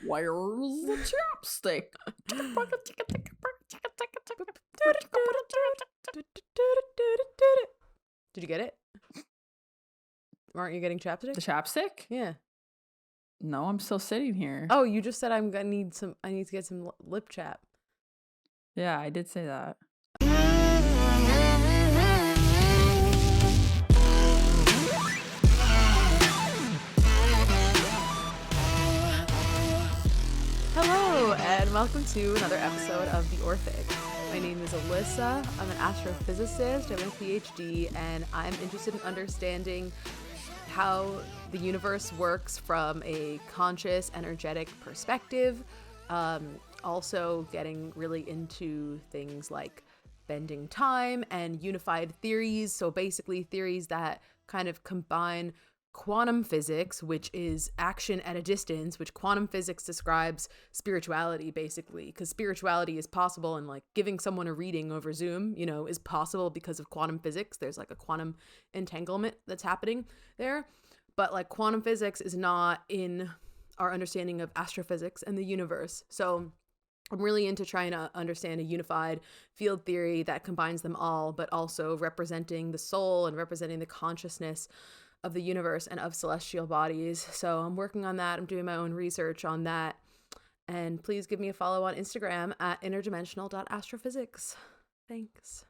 Where's the chapstick? Did you get it? Aren't you getting chapstick? The chapstick? Yeah. No, I'm still sitting here. Oh, you just said I need to get some lip chap. Yeah, I did say that. Hello, and welcome to another episode of The Orphic. My name is Alyssa. I'm an astrophysicist. I have a PhD, and I'm interested in understanding how the universe works from a conscious, energetic perspective. Also getting really into things like bending time and unified theories. So basically theories that kind of combine quantum physics, which is action at a distance, which quantum physics describes spirituality basically, because spirituality is possible, and like giving someone a reading over Zoom, you know, is possible because of quantum physics. There's like a quantum entanglement that's happening there. But like quantum physics is not in our understanding of astrophysics and the universe. So I'm really into trying to understand a unified field theory that combines them all, but also representing the soul and representing the consciousness of the universe and of celestial bodies. So I'm working on that. I'm doing my own research on that. And please give me a follow on Instagram at interdimensional.astrophysics. Thanks.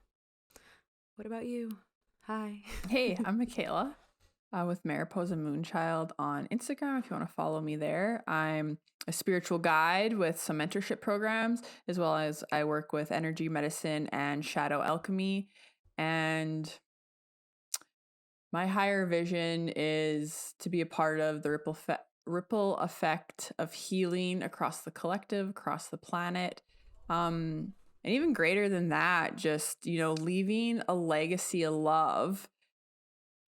What about you? Hi. Hey, I'm Mikayla with Mariposa Moonchild on Instagram if you want to follow me there. I'm a spiritual guide with some mentorship programs, as well as I work with energy medicine and shadow alchemy. And my higher vision is to be a part of the ripple effect of healing across the collective, across the planet. And even greater than that, just, leaving a legacy of love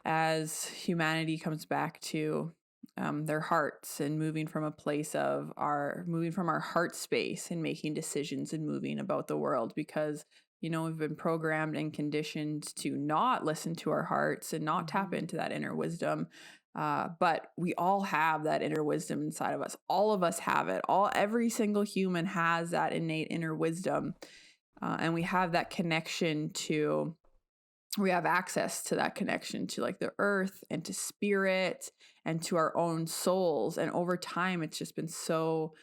as humanity comes back to their hearts and moving from our heart space and making decisions and moving about the world, because we've been programmed and conditioned to not listen to our hearts and not tap into that inner wisdom. But we all have that inner wisdom inside of us. All of us have it. Every single human has that innate inner wisdom. And we have that connection we have access to that connection to like the earth and to spirit and to our own souls. And over time, it's just been so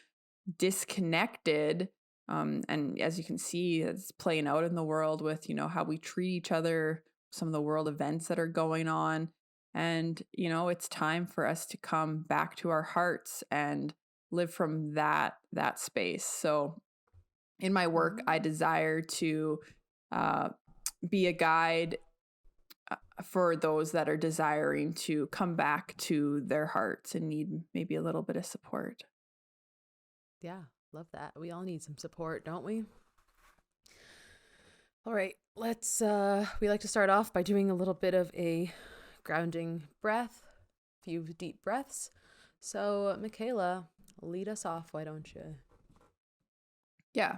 disconnected. And as you can see, it's playing out in the world with, how we treat each other, some of the world events that are going on. And, it's time for us to come back to our hearts and live from that space. So in my work, I desire to be a guide for those that are desiring to come back to their hearts and need maybe a little bit of support. Yeah, love that. We all need some support, don't we? All right, we like to start off by doing a little bit of a grounding breath, a few deep breaths. So, Mikayla, lead us off, why don't you? Yeah.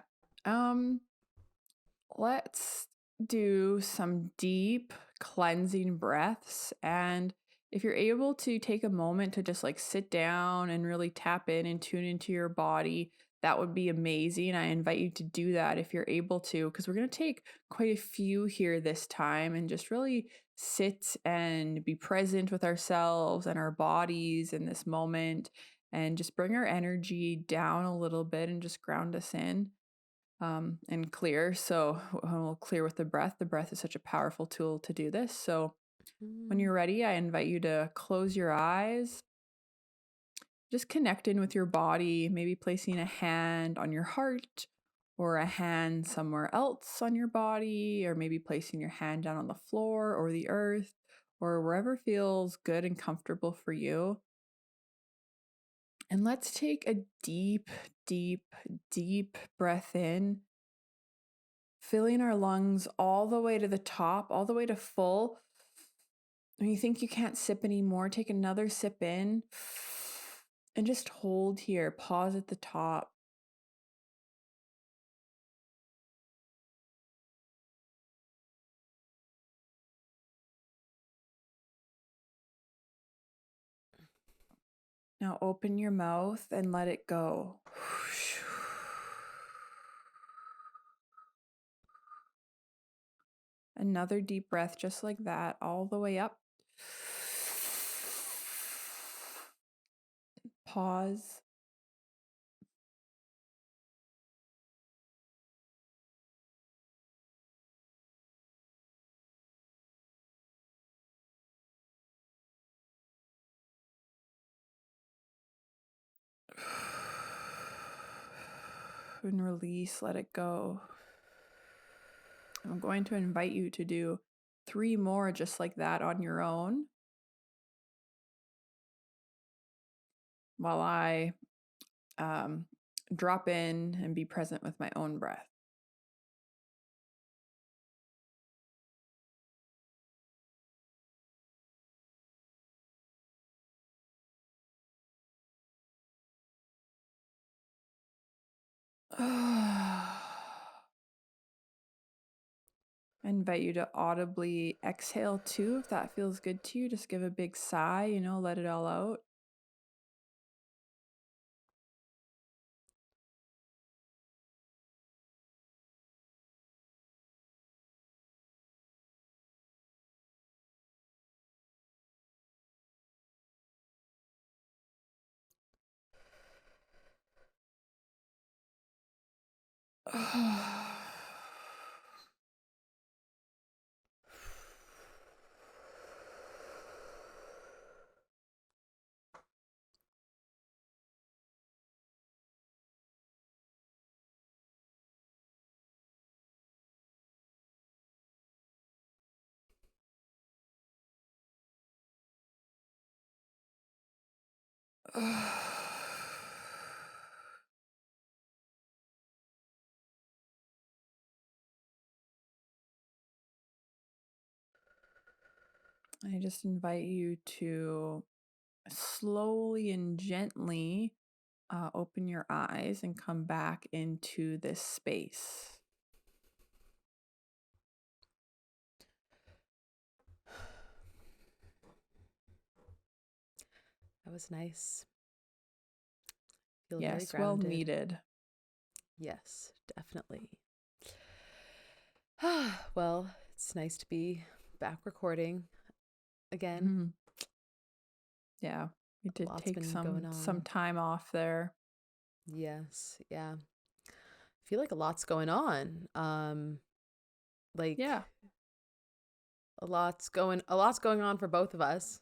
Let's do some deep cleansing breaths. And if you're able to take a moment to just like sit down and really tap in and tune into your body, that would be amazing. I invite you to do that if you're able to, because we're going to take quite a few here this time and just really sit and be present with ourselves and our bodies in this moment, and just bring our energy down a little bit and just ground us in. And clear. So we'll clear with the breath. The breath is such a powerful tool to do this. So when you're ready, I invite you to close your eyes. Just connect in with your body, maybe placing a hand on your heart or a hand somewhere else on your body, or maybe placing your hand down on the floor or the earth or wherever feels good and comfortable for you. And let's take a deep, deep, deep breath in, filling our lungs all the way to the top, all the way to full. When you think you can't sip anymore, take another sip in and just hold here. Pause at the top. Now open your mouth and let it go. Another deep breath just like that, all the way up. Pause. And release, let it go. I'm going to invite you to do 3 more just like that on your own, while I drop in and be present with my own breath. I invite you to audibly exhale too, if that feels good to you. Just give a big sigh, let it all out. I just invite you to slowly and gently open your eyes and come back into this space. That was nice. Feel very Yes, grounded. well needed. Yes, definitely. Well, it's nice to be back recording again. Mm-hmm. Yeah, we did take some time off there. Yes, yeah. I feel like a lot's going on. Yeah. A lot's going on for both of us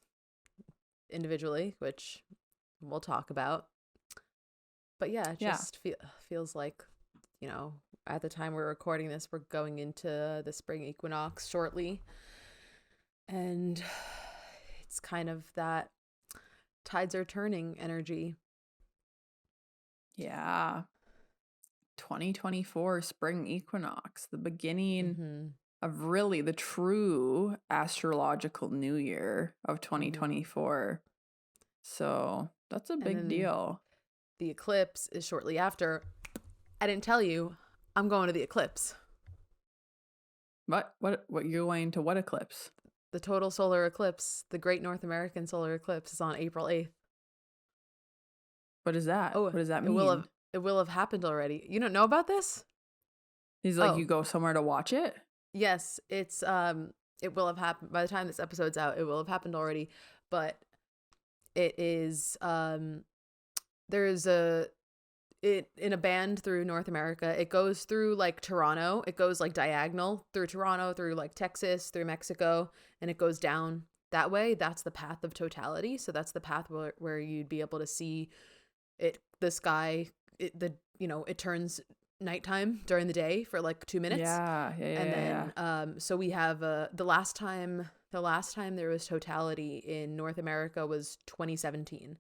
individually, which we'll talk about. But yeah, it just feels like, at the time we're recording this, we're going into the spring equinox shortly. And it's kind of that tides are turning energy. Yeah. 2024 spring equinox, the beginning of really the true astrological new year of 2024. So that's a big deal. The eclipse is shortly after. I didn't tell you, I'm going to the eclipse. What you're going to what eclipse? The total solar eclipse, the Great North American solar eclipse, is on April 8th. What is that? What does that mean? It will have happened already. You don't know about this? He's like, you go somewhere to watch it? Yes, it's it will have happened by the time this episode's out. It will have happened already, but it is there's in a band through North America. It goes through like Toronto. It goes like diagonal through Toronto, through like Texas, through Mexico, and it goes down that way. That's the path of totality. So that's the path where you'd be able to see it, the sky, it turns nighttime during the day for like 2 minutes. And then so we have the last time there was totality in North America was 2017.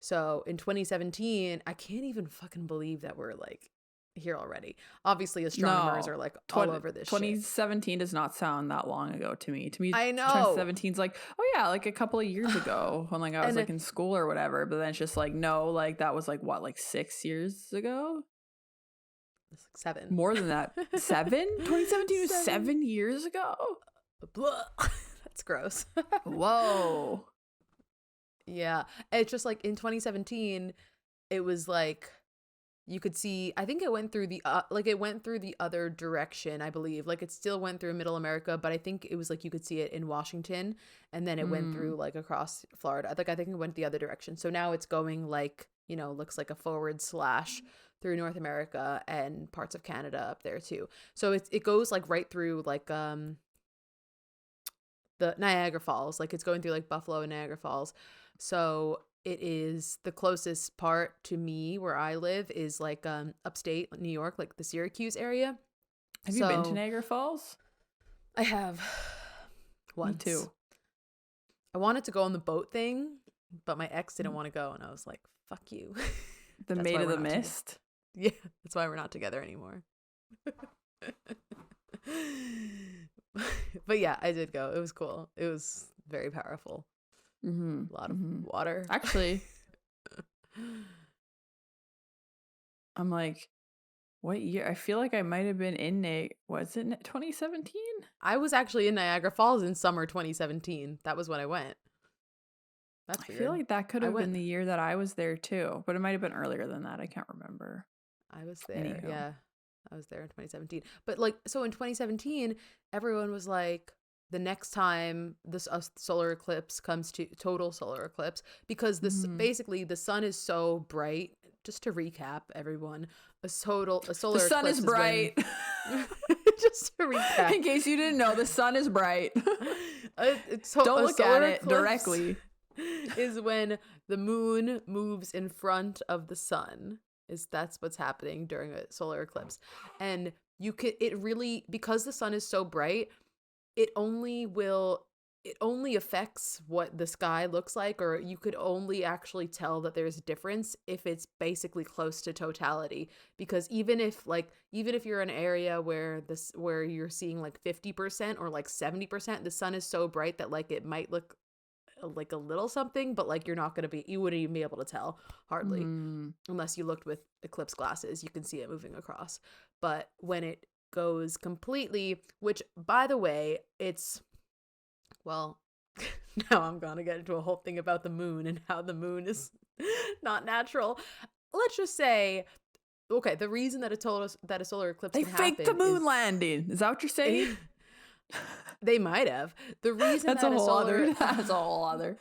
So in 2017, I can't even fucking believe that we're like here already. Obviously, astronomers are like all over this 2017 shit. Does not sound that long ago to me. To me, I know 2017 is like, oh yeah, like a couple of years ago when like I was like in school or whatever. But then it's just like, no, like that was like what, like 6 years ago? It's like 7. More than that. 7? 2017 was 7 years ago? Blah. That's gross. Whoa. Yeah. It's just like in 2017, it was like you could see, I think it went through the other direction, I believe. Like it still went through middle America, but I think it was like you could see it in Washington, and then it went through like across Florida. I think it went the other direction. So now it's going like, looks like a forward slash through North America and parts of Canada up there too. So it goes like right through like the Niagara Falls. Like it's going through like Buffalo and Niagara Falls. So it is the closest part to me where I live is like upstate New York, like the Syracuse area. Have you been to Niagara Falls? I have once. Me too. I wanted to go on the boat thing, but my ex didn't want to go, and I was like, fuck you. The Maid of the Mist? Yeah, that's why we're not together anymore. But yeah, I did go. It was cool. It was very powerful. A lot of water. Actually, I'm like, what year? I feel like I might have been in was it 2017? I was actually in Niagara Falls in summer 2017. That was when I went. That's weird. I feel like that could have been the year that I was there too, but it might have been earlier than that. I can't remember. I was there. Anyhow. Yeah. I was there in 2017. But like, so in 2017, everyone was like, the next time this solar eclipse comes to total solar eclipse, because this basically the sun is so bright. Just to recap, everyone, a solar the sun eclipse is bright. Just to recap, in case you didn't know, the sun is bright. Don't look at it directly. Is when the moon moves in front of the sun. That's what's happening during a solar eclipse, and because the sun is so bright. It only affects what the sky looks like, or you could only actually tell that there's a difference if it's basically close to totality. Because even if you're in an area where you're seeing like 50% or like 70%, the sun is so bright that like it might look like a little something, but like you wouldn't even be able to tell hardly unless you looked with eclipse glasses. You can see it moving across. But when it goes completely, which by the way, now I'm gonna get into a whole thing about the moon and how the moon is not natural. Let's just say, okay, the reason that a solar eclipse they can faked the moon landing. Is that what you're saying? They might have. The reason that's a whole other.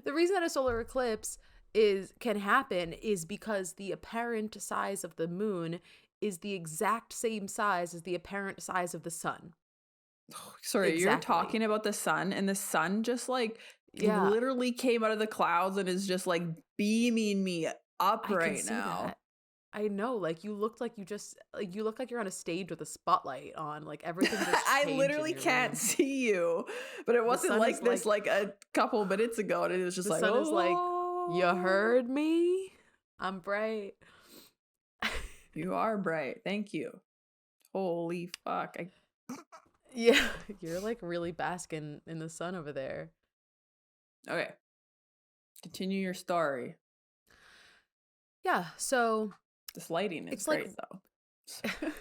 The reason that a solar eclipse can happen is because the apparent size of the moon is the exact same size as the apparent size of the sun. Sorry, exactly. You're talking about the sun, and the sun just like literally came out of the clouds and is just like beaming me up right now. That. I know, like you look like you're on a stage with a spotlight on, like everything just I literally can't see you, but it wasn't like this like a couple minutes ago, and it was just the like, sun is like, you heard me? I'm bright. You are bright. Thank you. Holy fuck. Yeah, you're like really basking in the sun over there. Okay. Continue your story. Yeah, so this lighting is great though.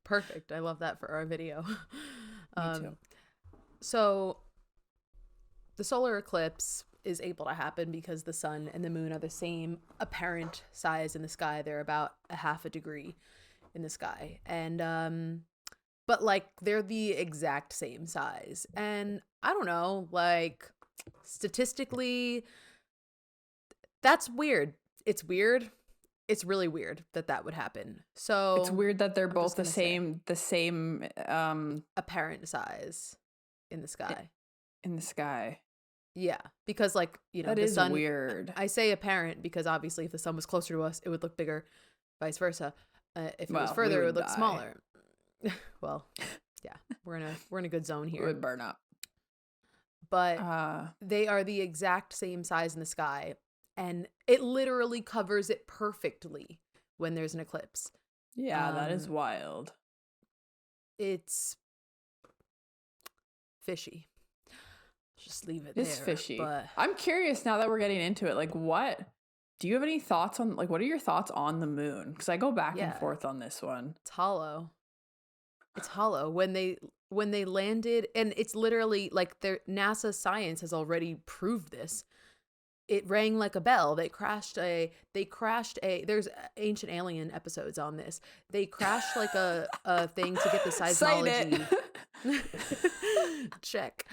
Perfect. I love that for our video. Me too. So the solar eclipse is able to happen because the sun and the moon are the same apparent size in the sky. They're about a half a degree in the sky. And but like they're the exact same size. And I don't know, like statistically that's weird. It's weird. It's really weird that would happen. So it's weird that they're both the same apparent size in the sky. In the sky. Yeah, because like, that the is sun, weird. I say apparent because obviously if the sun was closer to us, it would look bigger, vice versa. If it was further, it would look smaller. Well, yeah, we're in a good zone here. It would burn up. But they are the exact same size in the sky, and it literally covers it perfectly when there's an eclipse. Yeah, that is wild. It's fishy. Just leave it it's there. Fishy. But I'm curious now that we're getting into it. Like, do you have any thoughts on, like, what are your thoughts on the moon? Because I go back and forth on this one. It's hollow. It's hollow. When they landed, and it's literally like NASA science has already proved this. it rang like a bell. They crashed a there's ancient alien episodes on this. They crashed like a thing to get the seismology. Check.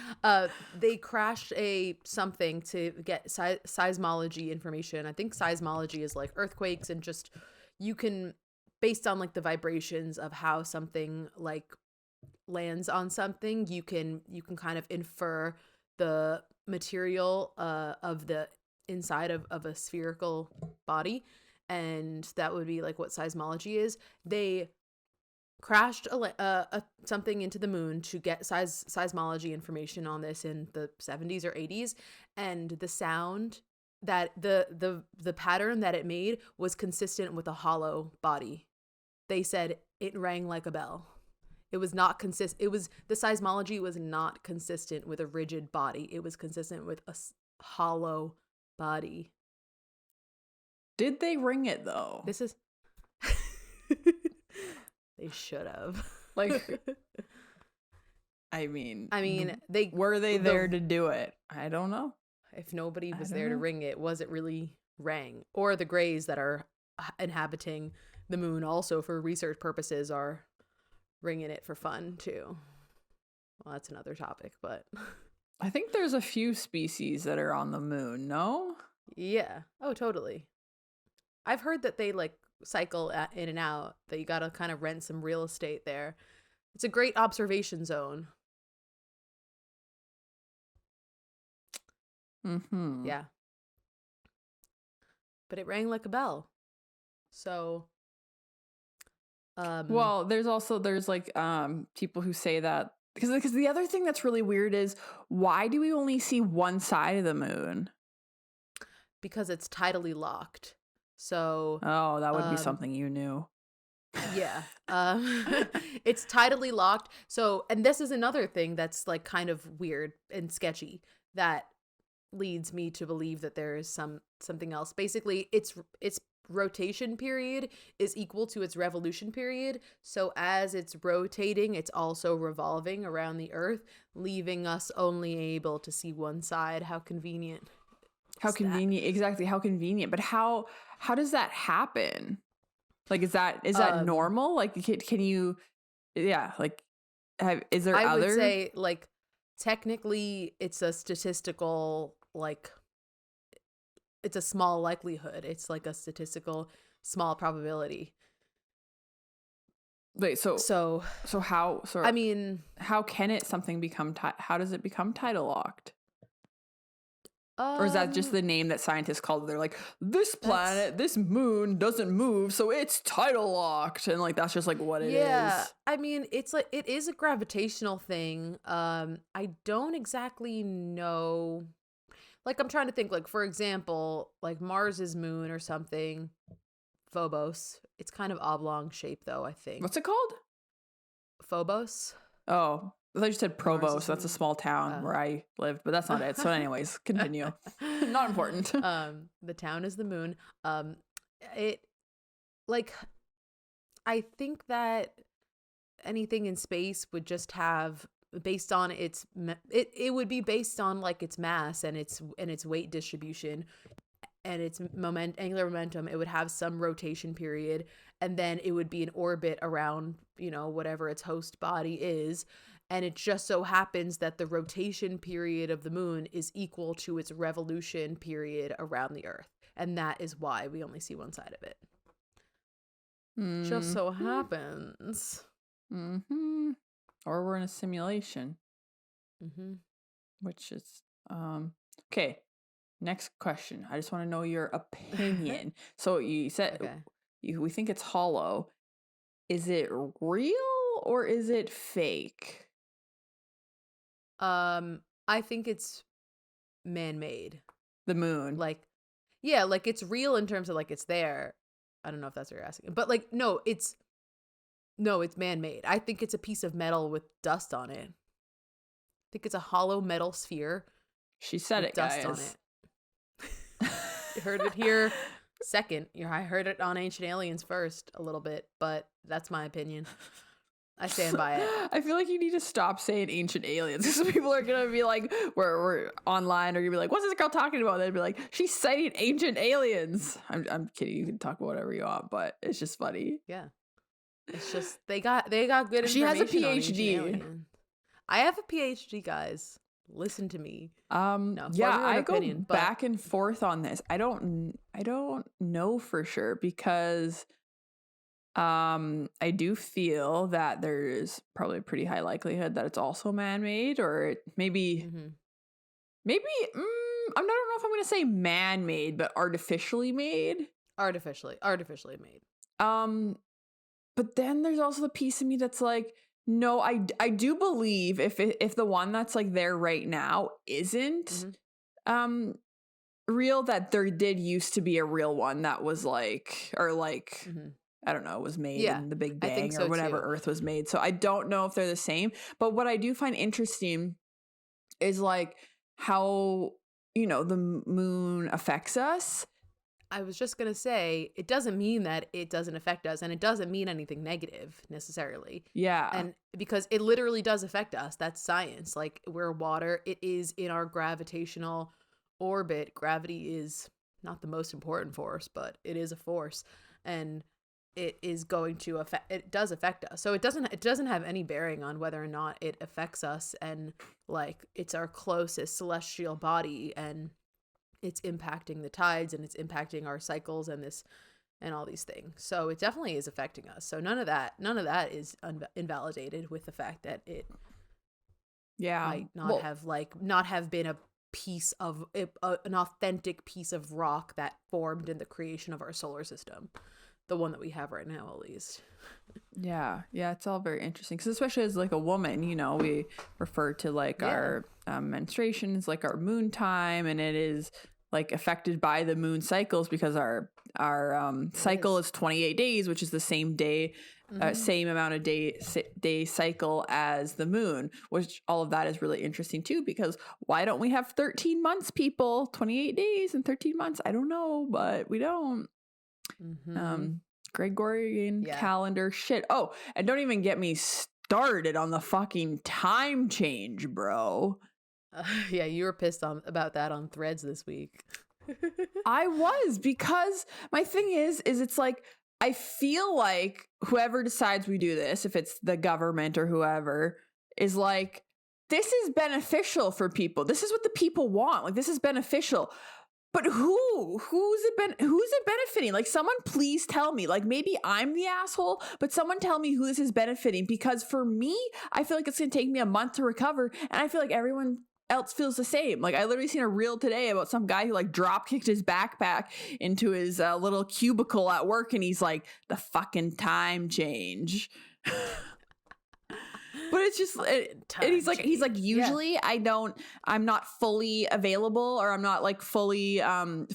They crashed a something to get seismology information. I think seismology is like earthquakes, and just you can, based on like the vibrations of how something like lands on something, you can kind of infer the material of the inside of a spherical body, and that would be like what seismology is. They crashed something into the moon to get seismology information on this in the 70s or 80s, and the sound that the pattern that it made was consistent with a hollow body. They said it rang like a bell. It was not the seismology was not consistent with a rigid body. It was consistent with a hollow body. Did they ring it though? This is They should have. Like, I mean, they were they there to do it? I don't know. If nobody was there to ring it, was it really rang? Or the Greys that are inhabiting the moon also for research purposes are ringing it for fun too. Well, that's another topic, but I think there's a few species that are on the moon, no? Yeah. Oh, totally. I've heard that they like cycle in and out, that you gotta kind of rent some real estate there. It's a great observation zone. Mm-hmm. Yeah. But it rang like a bell. So well, there's like people who say that because the other thing that's really weird is, why do we only see one side of the moon? Because it's tidally locked. So oh, that would be something you knew. Yeah. It's tidally locked. So, and this is another thing that's like kind of weird and sketchy that leads me to believe that there is something else. Basically, its rotation period is equal to its revolution period. So as it's rotating, it's also revolving around the Earth, leaving us only able to see one side. How convenient. How convenient. Exactly. How convenient. But how does that happen? Like, is that normal? Like, can you, yeah, like, is there I would say, like, technically it's a statistical, like, it's a small likelihood. It's like a statistical small probability. Wait, so how, I mean, how can it how does it become tidal locked? Or is that just the name that scientists called it? They're like, this planet, this moon doesn't move, so it's tidal locked. And like, that's just like what it is. I mean, it's like, it is a gravitational thing. I don't exactly know. Like, I'm trying to think, like, for example, like Mars's moon or something, Phobos. It's kind of oblong shape though, I think. What's it called? Phobos. Oh, I thought you said Provo, so that's a small town where I lived, but that's not it. So anyways, continue. Not important. The town is the moon. It, like, I think that anything in space would just have, based on it would be based on like its mass and its weight distribution and its angular momentum. It would have some rotation period, and then it would be in orbit around, you know, whatever its host body is. And it just so happens that the rotation period of the moon is equal to its revolution period around the Earth. And that is why we only see one side of it. Mm-hmm. Just so happens. Mm-hmm. Or we're in a simulation. Mm-hmm. Which is, okay. Next question. I just want to know your opinion. So you said, we think it's hollow. Is it real or is it fake? I think it's man-made. The moon. Like, yeah, like it's real in terms of like it's there. I don't know if that's what you're asking. But like, no, it's man-made. I think it's a piece of metal with dust on it. I think it's a hollow metal sphere. She said it, dust guys. On it. You heard it here second. I heard it on Ancient Aliens first a little bit, but that's my opinion. I stand by it. I feel like you need to stop saying ancient aliens because people are gonna be like, we're online, or you'll be like, what's this girl talking about? They'd be like, she's citing ancient aliens. I'm kidding. You can talk about whatever you want, but it's just funny. Yeah, it's just they got good information. She has a on ancient PhD. aliens. I have a PhD, guys. Listen to me. No, yeah, I opinion, go back and forth on this. I don't know for sure because I do feel that there's probably a pretty high likelihood that it's also man-made, or maybe I don't know if I'm going to say man-made, but artificially made. Artificially made. But then there's also the piece of me that's like, no, I do believe if the one that's like there right now isn't real, that there did used to be a real one that was like, or like I don't know, was made in the Big Bang or whenever Earth was made. So I don't know if they're the same. But what I do find interesting is like how, you know, the moon affects us. I was just going to say, it doesn't mean that it doesn't affect us, and it doesn't mean anything negative necessarily. Yeah. And because it literally does affect us. That's science. Like, we're water. It is in our gravitational orbit. Gravity is not the most important force, but it is a force. And it is going to affect, it does affect us. So it doesn't have any bearing on whether or not it affects us, and like it's our closest celestial body, and it's impacting the tides, and it's impacting our cycles and all these things. So it definitely is affecting us. So none of that is invalidated with the fact that it might not have been a piece of an authentic piece of rock that formed in the creation of our solar system. The one that we have right now, at least. Yeah, it's all very interesting, because especially as like a woman, you know, we refer to like our menstruation as like our moon time, and it is like affected by the moon cycles, because our cycle is 28 days, which is the same day, same amount of day cycle as the moon, which all of that is really interesting too, because why don't we have 13 months, people? 28 days and 13 months. I don't know, but we don't. Gregorian calendar shit. Oh, and don't even get me started on the fucking time change, bro. Yeah, you were pissed about that on Threads this week. I was, because my thing is it's like, I feel like whoever decides we do this, if it's the government or whoever, is like, this is beneficial for people. This is what the people want. Like, this is beneficial. But who's it benefiting? Like, someone please tell me. Like, maybe I'm the asshole, but someone tell me who this is benefiting. Because for me, I feel like it's going to take me a month to recover. And I feel like everyone else feels the same. Like, I literally seen a reel today about some guy who like drop kicked his backpack into his little cubicle at work. And he's like, the fucking time change. But it's just, and he's like, usually I'm not fully available, or I'm not like fully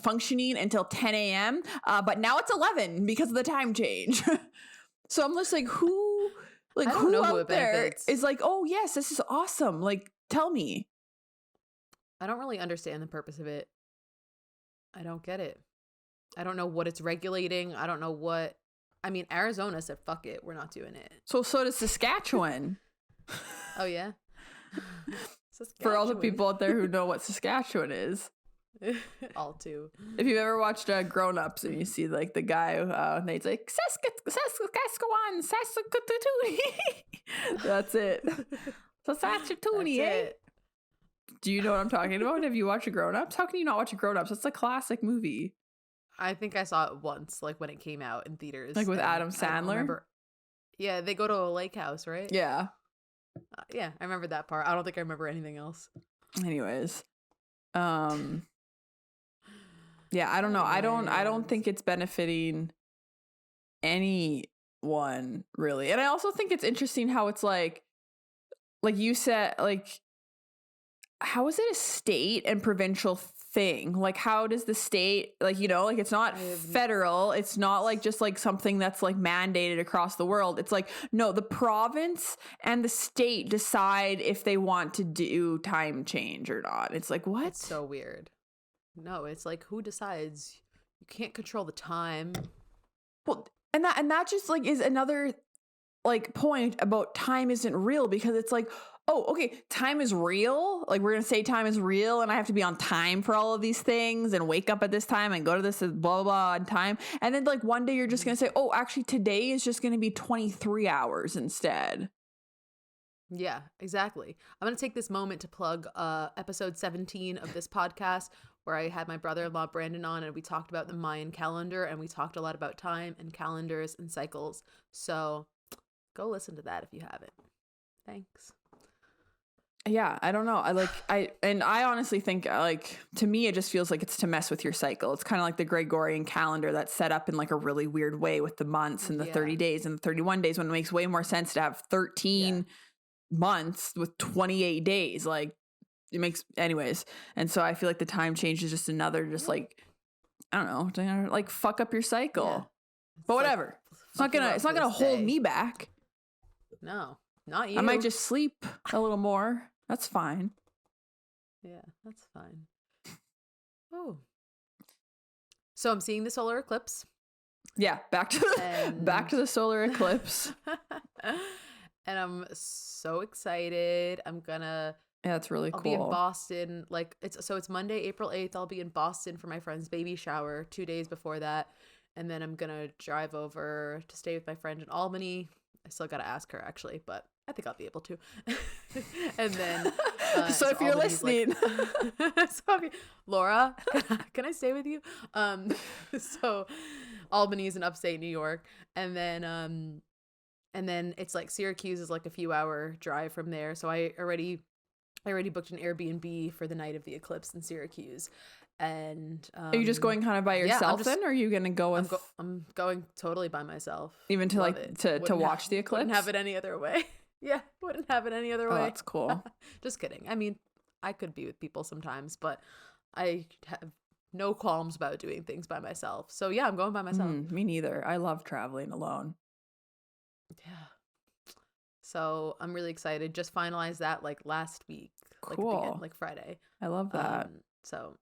functioning until 10 a.m. But now it's 11 because of the time change. So I'm just like, who out there is like, oh yes, this is awesome. Like, tell me. I don't really understand the purpose of it. I don't get it. I don't know what it's regulating. I don't know what, I mean, Arizona said, fuck it, we're not doing it. So does Saskatchewan. Oh yeah. For all the people out there who know what Saskatchewan is. All too. If you've ever watched Grown Ups, and you see like the guy and he's like Saskatchewan, that's it. Saskatchewan. Do you know what I'm talking about? Have you watched Grown Ups? How can you not watch Grown Ups? It's a classic movie. I think I saw it once, like when it came out in theaters, like with Adam Sandler. Yeah, they go to a lake house, right? Yeah. Yeah, I remember that part. I don't think I remember anything else. Anyways, yeah, I don't know. I don't think it's benefiting anyone really. And I also think it's interesting how it's like you said, like, how is it a state and provincial thing? Like, how does the state, like, you know, like, it's not federal, it's not like just like something that's like mandated across the world. It's like, no, the province and the state decide if they want to do time change or not. It's like, what? It's so weird. No, it's like, who decides? You can't control the time. Well, and that just like is another like point about time isn't real, because it's like, oh, okay, time is real. Like, we're going to say time is real and I have to be on time for all of these things and wake up at this time and go to this blah, blah, blah on time. And then like one day you're just going to say, oh, actually today is just going to be 23 hours instead. Yeah, exactly. I'm going to take this moment to plug episode 17 of this podcast, where I had my brother-in-law Brandon on, and we talked about the Mayan calendar, and we talked a lot about time and calendars and cycles. So go listen to that if you haven't. Thanks. Yeah, I don't know. I honestly think, like, to me, it just feels like it's to mess with your cycle. It's kind of like the Gregorian calendar that's set up in like a really weird way with the months and the 30 days and the 31 days, when it makes way more sense to have 13 months with 28 days. Like, it makes, anyways. And so I feel like the time change is just another, just like, I don't know, like fuck up your cycle. Yeah. But whatever. Like, it's not gonna hold me back. No, not you. I might just sleep a little more. That's fine. Yeah, that's fine. Oh. So I'm seeing the solar eclipse. Yeah, back to the solar eclipse. And I'm so excited. Yeah, it's really cool. I'll be in Boston. Like, it's Monday, April 8th. I'll be in Boston for my friend's baby shower 2 days before that. And then I'm gonna drive over to stay with my friend in Albany. I still gotta ask her, actually, but I think I'll be able to. And then so if you're listening, Laura, can I stay with you? So Albany is in upstate New York, and then it's like Syracuse is like a few hour drive from there. So I already booked an Airbnb for the night of the eclipse in Syracuse. And are you just going kind of by yourself then, or are you gonna go with? I'm going totally by myself. Even to to watch the eclipse? Wouldn't have it any other way. Yeah, wouldn't have it any other way. Oh, that's cool. Just kidding. I mean, I could be with people sometimes, but I have no qualms about doing things by myself. So yeah, I'm going by myself. Me neither. I love traveling alone. Yeah. So I'm really excited. Just finalized that like last week. Cool. Like Friday. I love that. So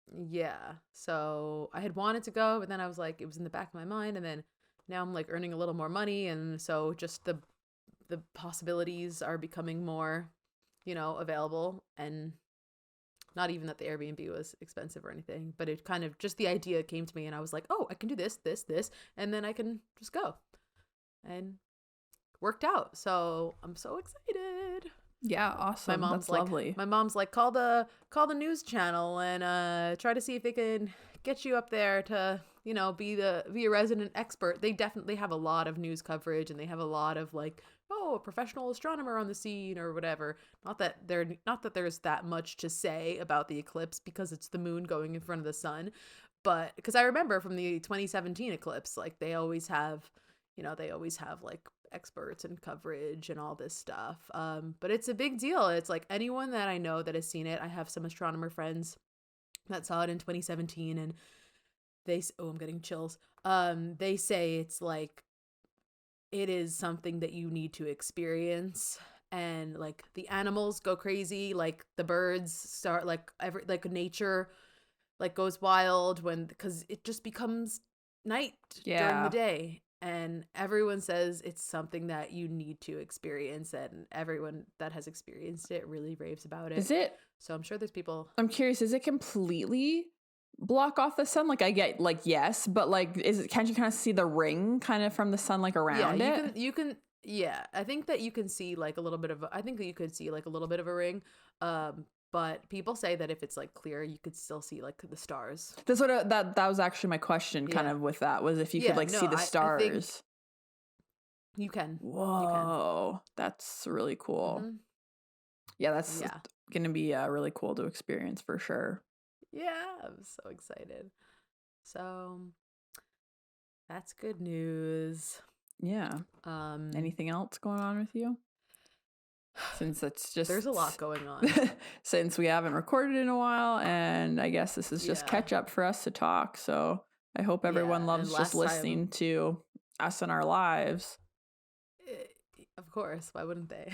yeah. So I had wanted to go, but then I was like, it was in the back of my mind, and then now I'm like earning a little more money, and so just the possibilities are becoming more, available. And not even that the Airbnb was expensive or anything, but it kind of just the idea came to me, and I was like, oh, I can do this, and then I can just go. And worked out. So I'm so excited. Yeah, awesome. That's lovely. My mom's like, call the news channel and try to see if they can get you up there to, be a resident expert. They definitely have a lot of news coverage, and they have a lot of like, oh, a professional astronomer on the scene or whatever. Not that there's that much to say about the eclipse, because it's the moon going in front of the sun. But because I remember from the 2017 eclipse, like they always have like experts and coverage and all this stuff. But it's a big deal. It's like anyone that I know that has seen it. I have some astronomer friends that saw it in 2017, and I'm getting chills. They say it's like, it is something that you need to experience, and like the animals go crazy, like the birds start like nature like goes wild because it just becomes night during the day. And everyone says it's something that you need to experience, and everyone that has experienced it really raves about it. Is it? So I'm sure there's people. I'm curious, is it completely block off the sun? Like, I get like, yes, but like, can't you kind of see the ring kind of from the sun, like around it? You can. Yeah, I think that you can see like a little bit of. I think that you could see like a little bit of a ring. But people say that if it's like clear, you could still see like the stars. That's what that was actually my question. Kind of with that was if you could like see the stars. I think you can. Whoa, you can. That's really cool. Mm-hmm. Yeah, that's gonna be really cool to experience for sure. Yeah, I'm so excited. So that's good news. Yeah. Anything else going on with you? Since it's just there's a lot going on. Since we haven't recorded in a while, and I guess this is just catch up for us to talk. So I hope everyone loves just listening to us and our lives. Of course, why wouldn't they?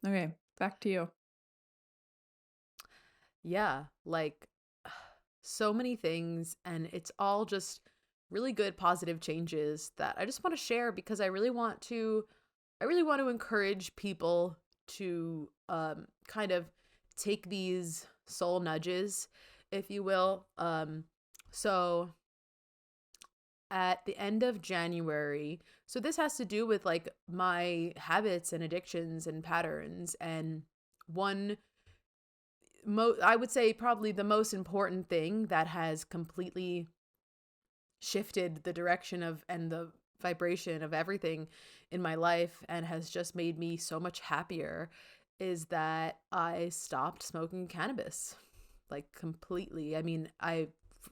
Okay, back to you. Yeah, like so many things, and it's all just really good positive changes that I just want to share, because I really want to I really want to encourage people to kind of take these soul nudges, if you will. So at the end of January, so this has to do with like my habits and addictions and patterns, and one I would say probably the most important thing that has completely shifted the direction of and the vibration of everything in my life and has just made me so much happier is that I stopped smoking cannabis, like completely. I mean,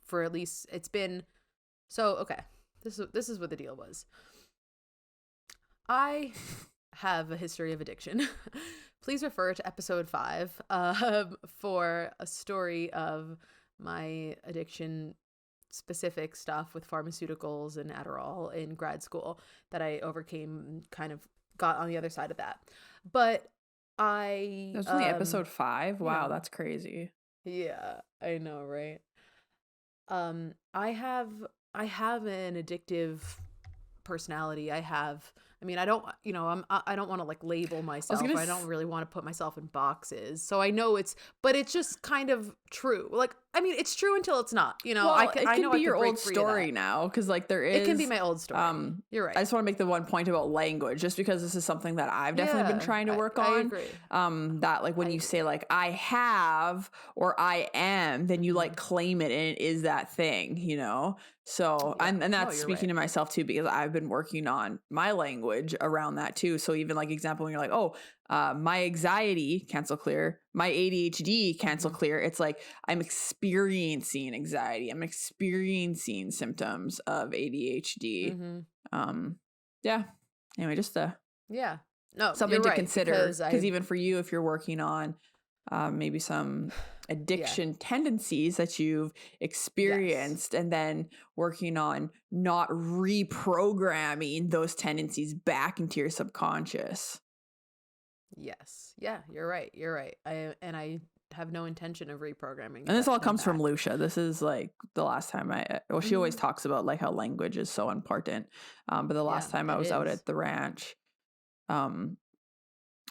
for at least it's been okay. This is what the deal was. I have a history of addiction. Please refer to episode 5 for a story of my addiction specific stuff with pharmaceuticals and Adderall in grad school that I overcame and kind of got on the other side of that. But That was only episode 5. Wow, yeah. that's crazy. Yeah, I know, right? I have an addictive personality. I don't, I don't want to like label myself. I don't really want to put myself in boxes. So I know but it's just kind of true. Like, I mean, it's true until it's not, Well, it can be your old story now. Cause like it can be my old story. You're right. I just want to make the one point about language, just because this is something that I've definitely been trying to work on. I agree. That like when you say like I have or I am, then you like claim it and it is that thing, So, and that's speaking to myself too, because I've been working on my language around that too. So even like example, when you're like, my anxiety, cancel clear, my ADHD, cancel clear. It's like, I'm experiencing anxiety. I'm experiencing symptoms of ADHD. Yeah. Anyway, just something to consider, because even for you, if you're working on maybe some addiction tendencies that you've experienced, and then working on not reprogramming those tendencies back into your subconscious. Yes. Yeah, you're right. I have no intention of reprogramming. And this all comes from Lucia. This is like the last time she always talks about like how language is so important. But the last time I was out at the ranch,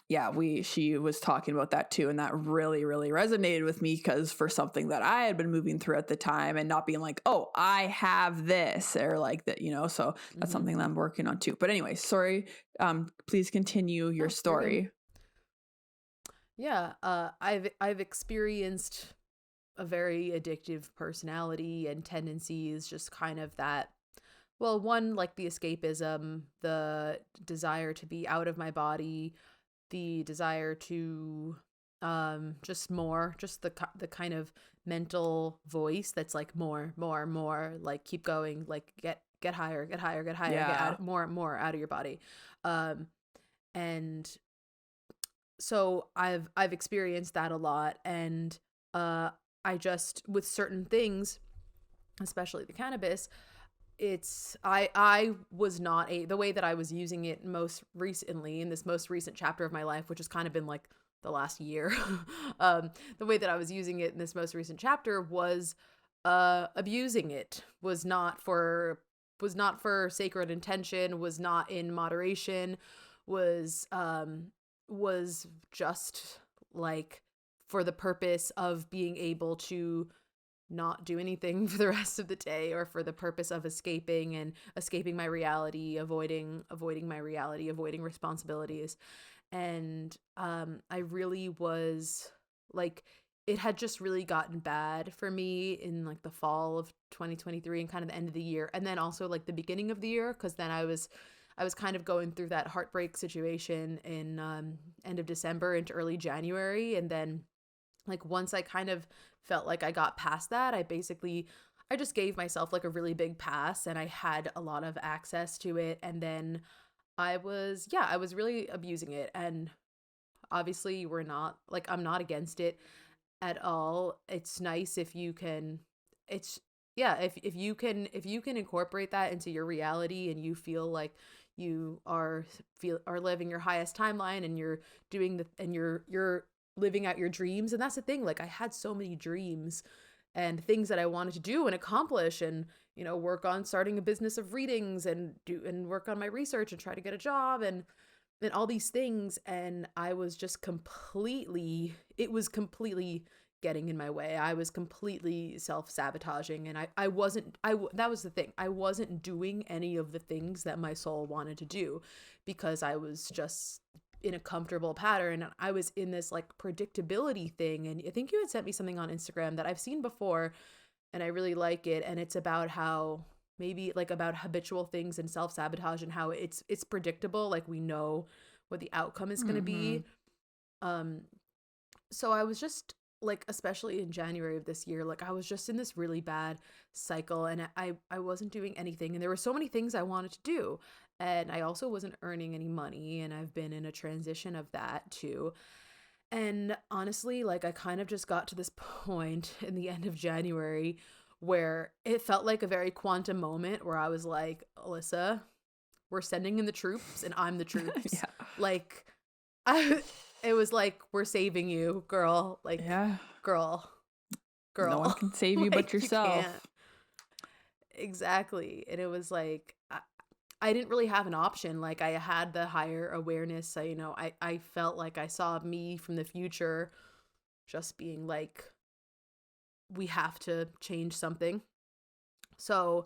she was talking about that too. And that really, really resonated with me, because for something that I had been moving through at the time and not being like, oh, I have this, or like that, so that's something that I'm working on too. But anyway, sorry. Please continue your story. Yeah. I've experienced a very addictive personality and tendencies, just kind of that. Well, one, like the escapism, the desire to be out of my body, the desire to just the kind of mental voice that's like more, like keep going, like get higher, get more out of your body. And so I've experienced that a lot, and I just, with certain things, especially the cannabis, I was not the way that I was using it most recently in this most recent chapter of my life, which has kind of been like the last year. The way that I was using it in this most recent chapter was abusing it, was not for sacred intention, was not in moderation, was just like for the purpose of being able to not do anything for the rest of the day, or for the purpose of escaping my reality, avoiding my reality, avoiding responsibilities. And I really was like, it had just really gotten bad for me in like the fall of 2023 and kind of the end of the year, and then also like the beginning of the year, because then I was kind of going through that heartbreak situation in end of December into early January. And then like once I kind of felt like I got past that, I just gave myself like a really big pass, and I had a lot of access to it. And then I was really abusing it. And obviously I'm not against it at all. It's nice if you can, if you can incorporate that into your reality, and you feel like you are living your highest timeline, and you're doing you're living out your dreams. And that's the thing, like I had so many dreams and things that I wanted to do and accomplish, and work on starting a business of readings, and work on my research and try to get a job, and and all these things, and I was just completely, it was completely getting in my way. I was completely self-sabotaging, and I wasn't, that was the thing. I wasn't doing any of the things that my soul wanted to do because I was just in a comfortable pattern, and I was in this like predictability thing. And I think you had sent me something on Instagram that I've seen before, and I really like it, and it's about how maybe like about habitual things and self-sabotage and how it's predictable, like we know what the outcome is going to be. um so I was just like, especially in January of this year, like I was just in this really bad cycle, and I wasn't doing anything, and there were so many things I wanted to do, and I also wasn't earning any money, and I've been in a transition of that too. And honestly, like I kind of just got to this point in the end of January where it felt like a very quantum moment where I was like, Alyssa, we're sending in the troops and I'm the troops. Yeah. Like it was like, we're saving you, girl. Like, Yeah. girl. No one can save you Like, but yourself. can't. Exactly. And it was like, I didn't really have an option. Like I had the higher awareness. So, I felt like I saw me from the future just being like, we have to change something. So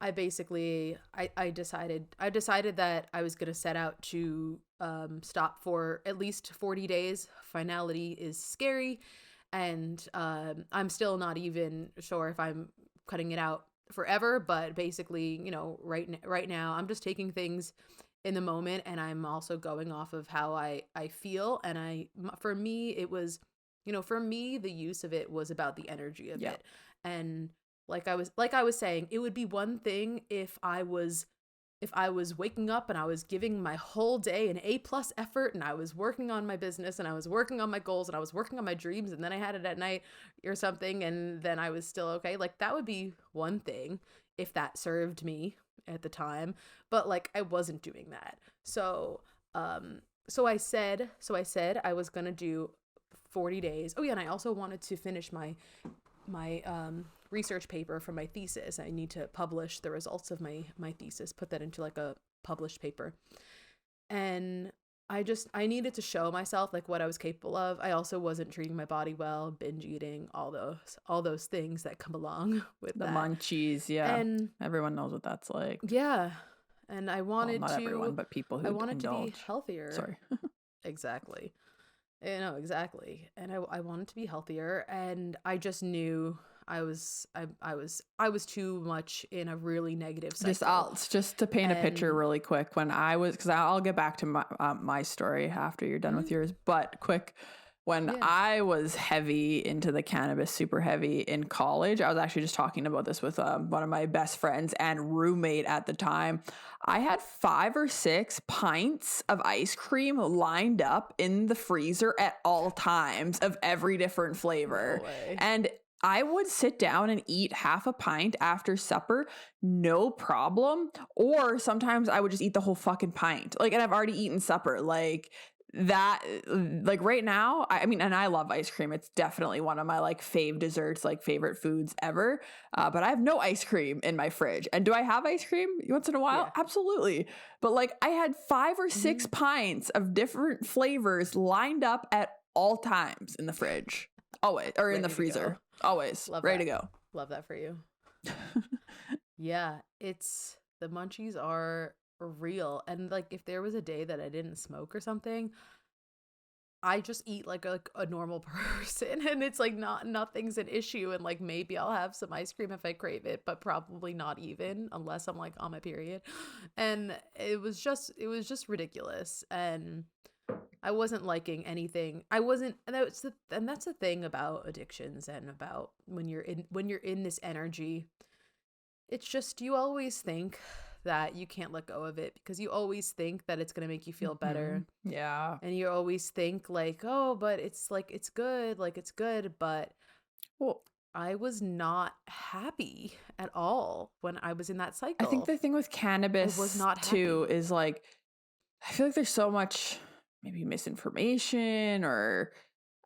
I basically, I decided that I was going to set out to stop for at least 40 days. Finality is scary. And I'm still not even sure if I'm cutting it out forever, but basically, right now I'm just taking things in the moment, and I'm also going off of how I feel. And for me, it was, for me, the use of it was about the energy of it. And like I was saying, it would be one thing if I was waking up and I was giving my whole day an A+ effort, and I was working on my business, and I was working on my goals, and I was working on my dreams, and then I had it at night or something, and then I was still okay. Like that would be one thing if that served me at the time, but like I wasn't doing that. So I said I was going to do 40 days. Oh yeah, and I also wanted to finish my research paper for my thesis. I need to publish the results of my thesis, put that into like a published paper. And I needed to show myself like what I was capable of. I also wasn't treating my body well, binge eating, all those things that come along with the that. munchies. Yeah. And everyone knows what that's like. Yeah. And I wanted not everyone, but people who I wanted indulge. to be healthier. Sorry. Exactly. Exactly. And I wanted to be healthier, and I just knew I was too much in a really negative cycle. Just to paint a picture really quick, when I was, because I'll get back to my story after you're done with yours, but quick, when I was heavy into the cannabis, super heavy in college, I was actually just talking about this with one of my best friends and roommate at the time. I had 5 or 6 pints of ice cream lined up in the freezer at all times of every different flavor. No way. And I would sit down and eat half a pint after supper, no problem. Or sometimes I would just eat the whole fucking pint. Like, and I've already eaten supper. Like that, like right now, I mean, and I love ice cream. It's definitely one of my like fave desserts, like favorite foods ever. But I have no ice cream in my fridge. And do I have ice cream once in a while? Yeah. Absolutely. But like I had 5 or 6 pints of different flavors lined up at all times in the fridge. Always. Or in the freezer. Always. Ready to go. Love that for you. Yeah, the munchies are real. And like if there was a day that I didn't smoke or something, I just eat like a normal person, and it's like nothing's an issue, and like maybe I'll have some ice cream if I crave it, but probably not even, unless I'm like on my period. And it was just ridiculous. And I wasn't liking anything. I wasn't, and that's the thing about addictions, and about when you're in this energy. It's just, you always think that you can't let go of it, because you always think that it's going to make you feel better. Yeah. And you always think like, oh, but it's good, but I was not happy at all when I was in that cycle. I think the thing with cannabis was not too is like, I feel like there's so much maybe misinformation, or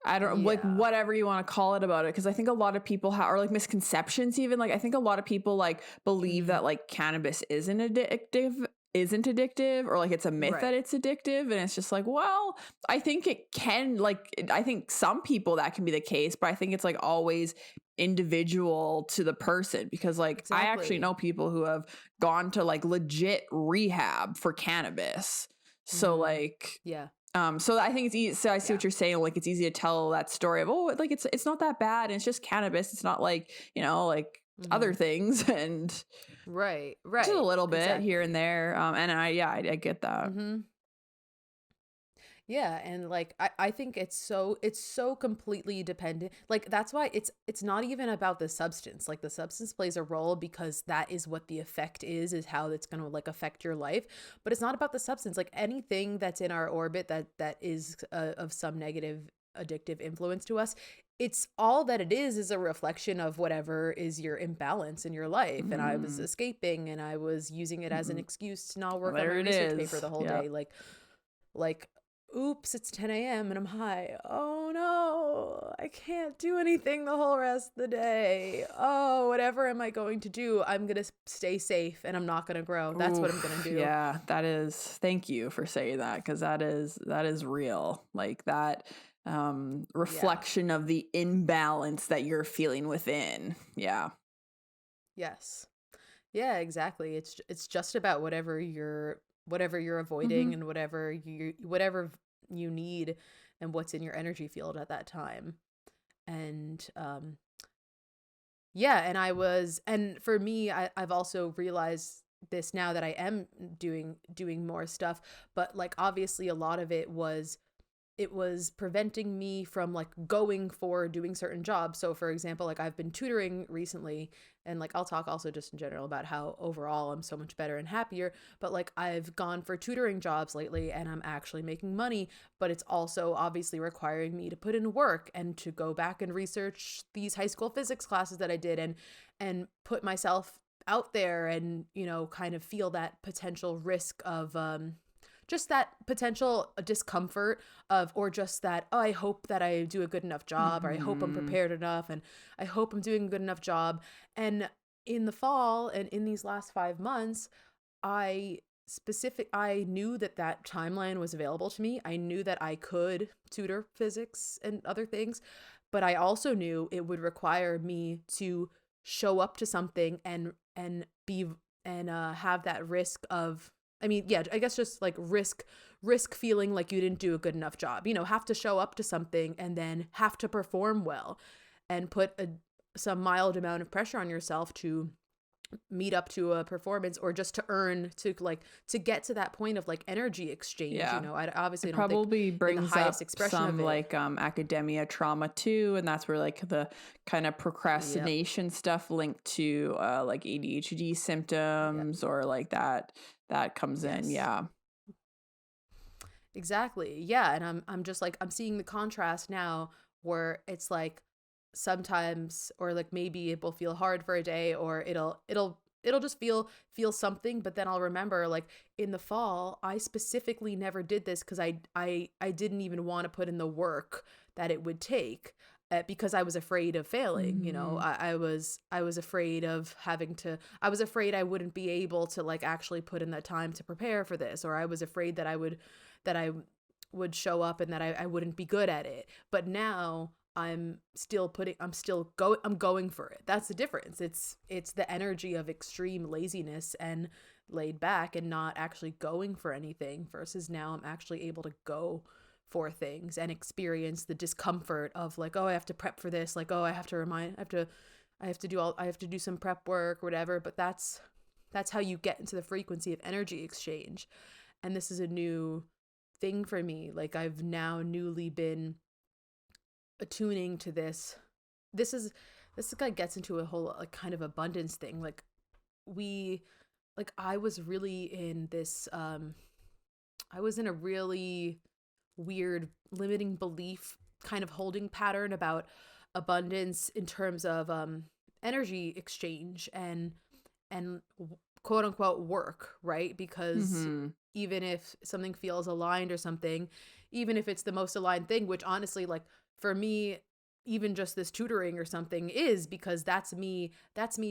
I don't like whatever you want to call it about it. Cause I think a lot of people or like misconceptions even, like I think a lot of people like believe that like cannabis is an addictive isn't addictive, or like it's a myth that it's addictive, and it's just like, well, I think it can, like, I think some people that can be the case, but I think it's like always individual to the person, because like I actually know people who have gone to like legit rehab for cannabis. So like so I think it's easy. So I see what you're saying. Like it's easy to tell that story of, oh, like it's not that bad, and it's just cannabis. It's not like, you know, like other things, and just a little bit here and there. And I get that. Yeah, and like I think it's so completely dependent. Like that's why it's not even about the substance. Like the substance plays a role because that is what the effect is how it's going to like affect your life, but it's not about the substance. Like anything that's in our orbit that is of some negative addictive influence to us, it's all that it is a reflection of whatever is your imbalance in your life. And I was escaping, and I was using it as an excuse to not work on my research paper the whole day. Like oops, it's 10 a.m. and I'm high. Oh no, I can't do anything the whole rest of the day. Oh, whatever am I going to do? I'm going to stay safe and I'm not going to grow. That's what I'm going to do. Yeah, that is, thank you for saying that, because that is real. Like that reflection of the imbalance that you're feeling within. Yeah. Yes. Yeah, exactly. It's just about whatever you're avoiding and whatever you need and what's in your energy field at that time. And and for me, I've also realized this now that I am doing more stuff, but like obviously a lot of it was preventing me from like going for doing certain jobs. So for example, like I've been tutoring recently, and like I'll talk also just in general about how overall I'm so much better and happier, but like I've gone for tutoring jobs lately and I'm actually making money, but it's also obviously requiring me to put in work and to go back and research these high school physics classes that I did and put myself out there and, you know, kind of feel that potential risk of just that potential discomfort of, or just that, oh, I hope that I do a good enough job, or I hope I'm prepared enough, and I hope I'm doing a good enough job. And in the fall and in these last 5 months, I knew that timeline was available to me. I knew that I could tutor physics and other things, but I also knew it would require me to show up to something and be and have that risk of, I mean, yeah, I guess just like risk feeling like you didn't do a good enough job, you know, have to show up to something and then have to perform well and put some mild amount of pressure on yourself to meet up to a performance, or just to earn, to get to that point of like energy exchange. You know, I obviously it don't probably think brings in the highest up expression some of it. like academia trauma too, and that's where like the kind of procrastination stuff linked to like ADHD symptoms or like that comes in. Yeah. Exactly. Yeah, and I'm just like, I'm seeing the contrast now where it's like sometimes, or like maybe it will feel hard for a day, or it'll just feel something, but then I'll remember like in the fall I specifically never did this because I didn't even want to put in the work that it would take, because I was afraid of failing. You know, I was afraid of I was afraid I wouldn't be able to like actually put in that time to prepare for this, or I was afraid that I would show up and that I wouldn't be good at it. But now I'm going for it. That's the difference. It's the energy of extreme laziness and laid back and not actually going for anything, versus now I'm actually able to go for things and experience the discomfort of like, oh, I have to prep for this, like, oh, I have to do some prep work or whatever. But that's how you get into the frequency of energy exchange. And this is a new thing for me. Like I've now newly been attuning to this. This kind of gets into a whole like kind of abundance thing. Like I was really in this I was in a really weird limiting belief kind of holding pattern about abundance in terms of energy exchange and quote unquote work, right? Because even if something feels aligned or something, even if it's the most aligned thing, which honestly, like for me, even just this tutoring or something is, because that's me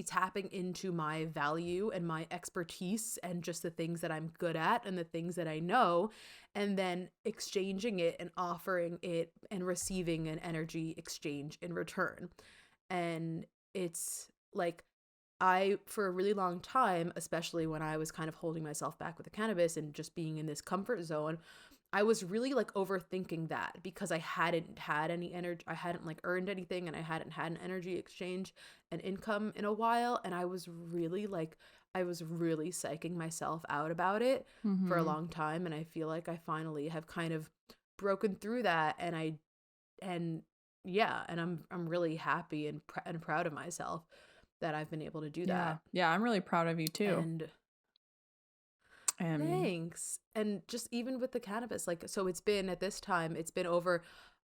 tapping into my value and my expertise and just the things that I'm good at and the things that I know, and then exchanging it and offering it and receiving an energy exchange in return. And it's like, I, for a really long time, especially when I was kind of holding myself back with the cannabis and just being in this comfort zone, I was really like overthinking that because I hadn't had any energy. I hadn't like earned anything, and I hadn't had an energy exchange and income in a while. And I was really psyching myself out about it for a Mm-hmm. long time. And I feel like I finally have kind of broken through that. And yeah, and I'm really happy and proud of myself that I've been able to do Yeah. that. Yeah. I'm really proud of you too. And And thanks. And just even with the cannabis, like, so it's been, at this time, it's been over,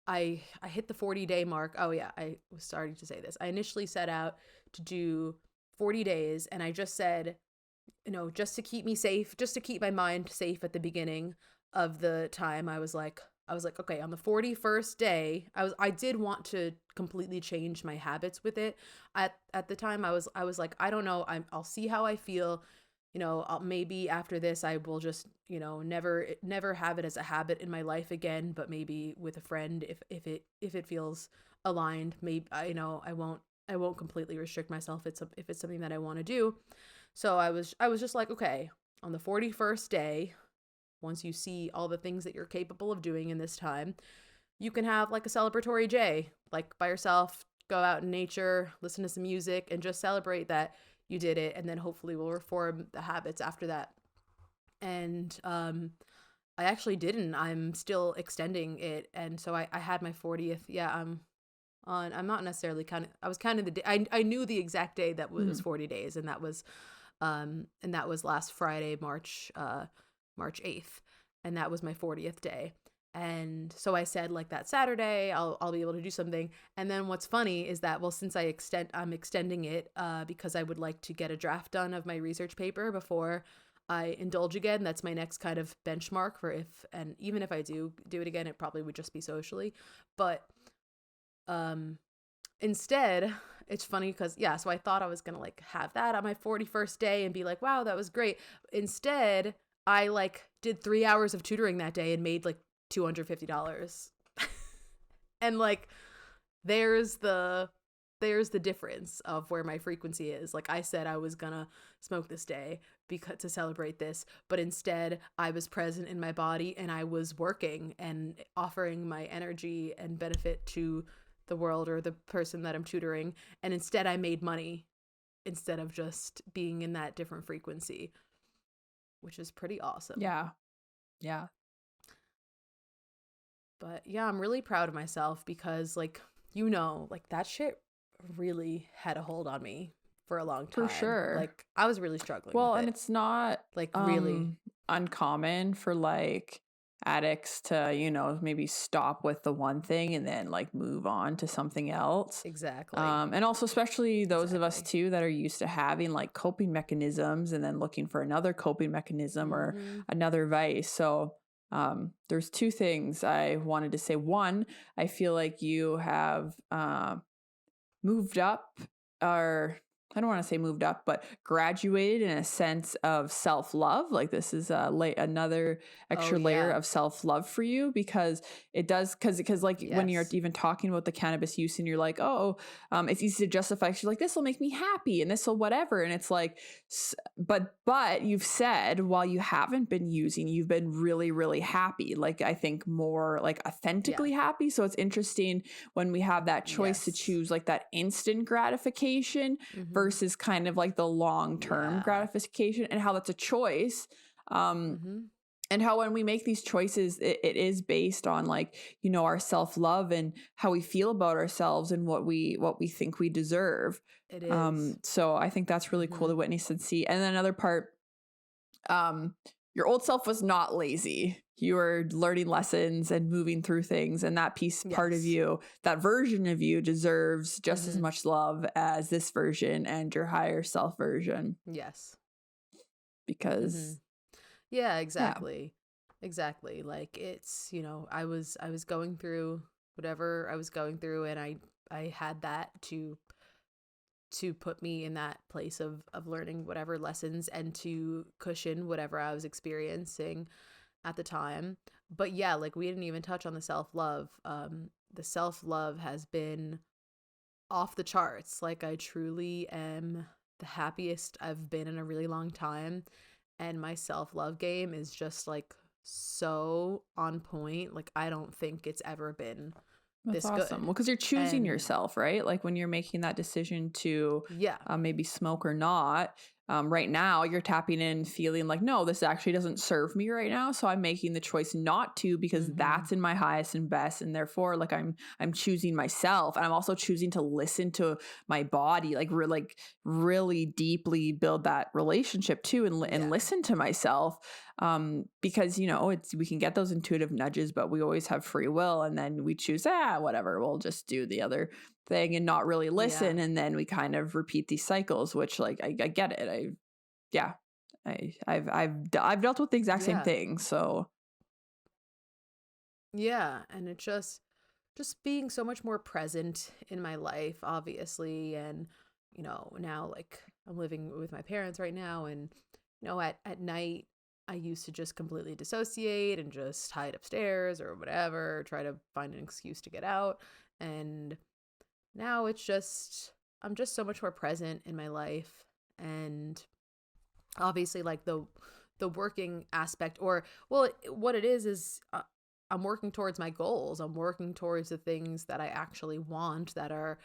I hit the 40-day mark. Oh yeah, I was starting to say this. I initially set out to do 40 days, and I just said, just to keep me safe, just to keep my mind safe at the beginning of the time, I was like, okay, on the 41st day, I did want to completely change my habits with it. At the time, I was like, I don't know, I'll see how I feel. Maybe after this, I will just, never have it as a habit in my life again. But maybe with a friend, if it feels aligned, maybe I won't completely restrict myself. If it's something that I want to do. So I was just like, okay, on the 41st day, once you see all the things that you're capable of doing in this time, you can have like a celebratory J, like by yourself, go out in nature, listen to some music, and just celebrate that you did it. And then hopefully we'll reform the habits after that. And I actually didn't. I'm still extending it. And so I had my 40th. Yeah, I'm not necessarily I was counting the day. I knew the exact day that was mhm. 40 days, and that was last Friday, March 8th, and that was my 40th day. And so I said, like, that Saturday I'll be able to do something. And then what's funny is that, well, since I'm extending it because I would like to get a draft done of my research paper before I indulge again. That's my next kind of benchmark for even if I do it again, it probably would just be socially. But instead, it's funny because, yeah, so I thought I was gonna like have that on my 41st day and be like, wow, that was great. Instead, I like did 3 hours of tutoring that day and made like $250. And like, there's the difference of where my frequency is. Like, I said I was gonna smoke this day because to celebrate this, but instead I was present in my body and I was working and offering my energy and benefit to the world or the person that I'm tutoring. And instead I made money instead of just being in that different frequency, which is pretty awesome. Yeah. Yeah. But yeah, I'm really proud of myself because, like, like, that shit really had a hold on me for a long For time. sure. Like, I was really struggling Well, with and it. it's not Like, really. uncommon for like addicts to, maybe stop with the one thing and then like move on to something else. Exactly. And also especially those of us Exactly. too that are used to having like coping mechanisms and then looking for another coping mechanism or Mhm. another vice. So there's two things I wanted to say. One, I feel like you have moved up, or I don't want to say moved up, but graduated in a sense of self-love. Like this is another Oh, extra layer yeah. of self-love for you, because it does, because like when you're Yes. even talking about the cannabis use and you're like, oh, it's easy to justify. She's like, this will make me happy and this will whatever. And it's like, but you've said while you haven't been using, you've been really, really happy. Like I think more like authentically Yeah. happy. So it's interesting when we have that choice to Yes. choose like that instant gratification Mhm. versus kind of like the long-term Yeah. gratification, and how that's a choice. Mhm. And how when we make these choices, it is based on like, our self-love and how we feel about ourselves and what we think we deserve. It is. So I think that's really cool Mhm. to witness and see. And then another part, your old self was not lazy. You were learning lessons and moving through things, and that part of Yes. you, that version of you, deserves just as Mhm. much love as this version and your higher self version. Yes. Because Mhm. Yeah, yeah. exactly. Exactly. Like, it's, I was going through whatever I was going through, and had that to put me in that place of learning whatever lessons and to cushion whatever I was experiencing at the time. But yeah, like we didn't even touch on the self-love. The self-love has been off the charts. Like I truly am the happiest I've been in a really long time, and my self-love game is just like so on point. Like I don't think it's ever been That's this awesome. good. Well, because you're choosing And yourself, right? Like when you're making that decision to yeah. maybe smoke or not, right now you're tapping in, feeling like, no, this actually doesn't serve me right now. So I'm making the choice not to because Mhm. that's in my highest and best, and therefore, like I'm choosing myself, and I'm also choosing to listen to my body, like like really deeply build that relationship too, and Yeah. listen to myself, because it's we can get those intuitive nudges, but we always have free will, and then we choose whatever, we'll just do the other thing and not really Yeah. listen, and then we kind of repeat these cycles, which like I get it. Yeah, I've dealt with the exact same Yeah. thing, so Yeah, and it just being so much more present in my life, obviously. And now like I'm living with my parents right now, and at night I used to just completely dissociate and just hide upstairs or whatever, try to find an excuse to get out. And now it's just I'm just so much more present in my life. And obviously like the working aspect, or well, what it is I'm working towards my goals. I'm working towards the things that I actually want, that are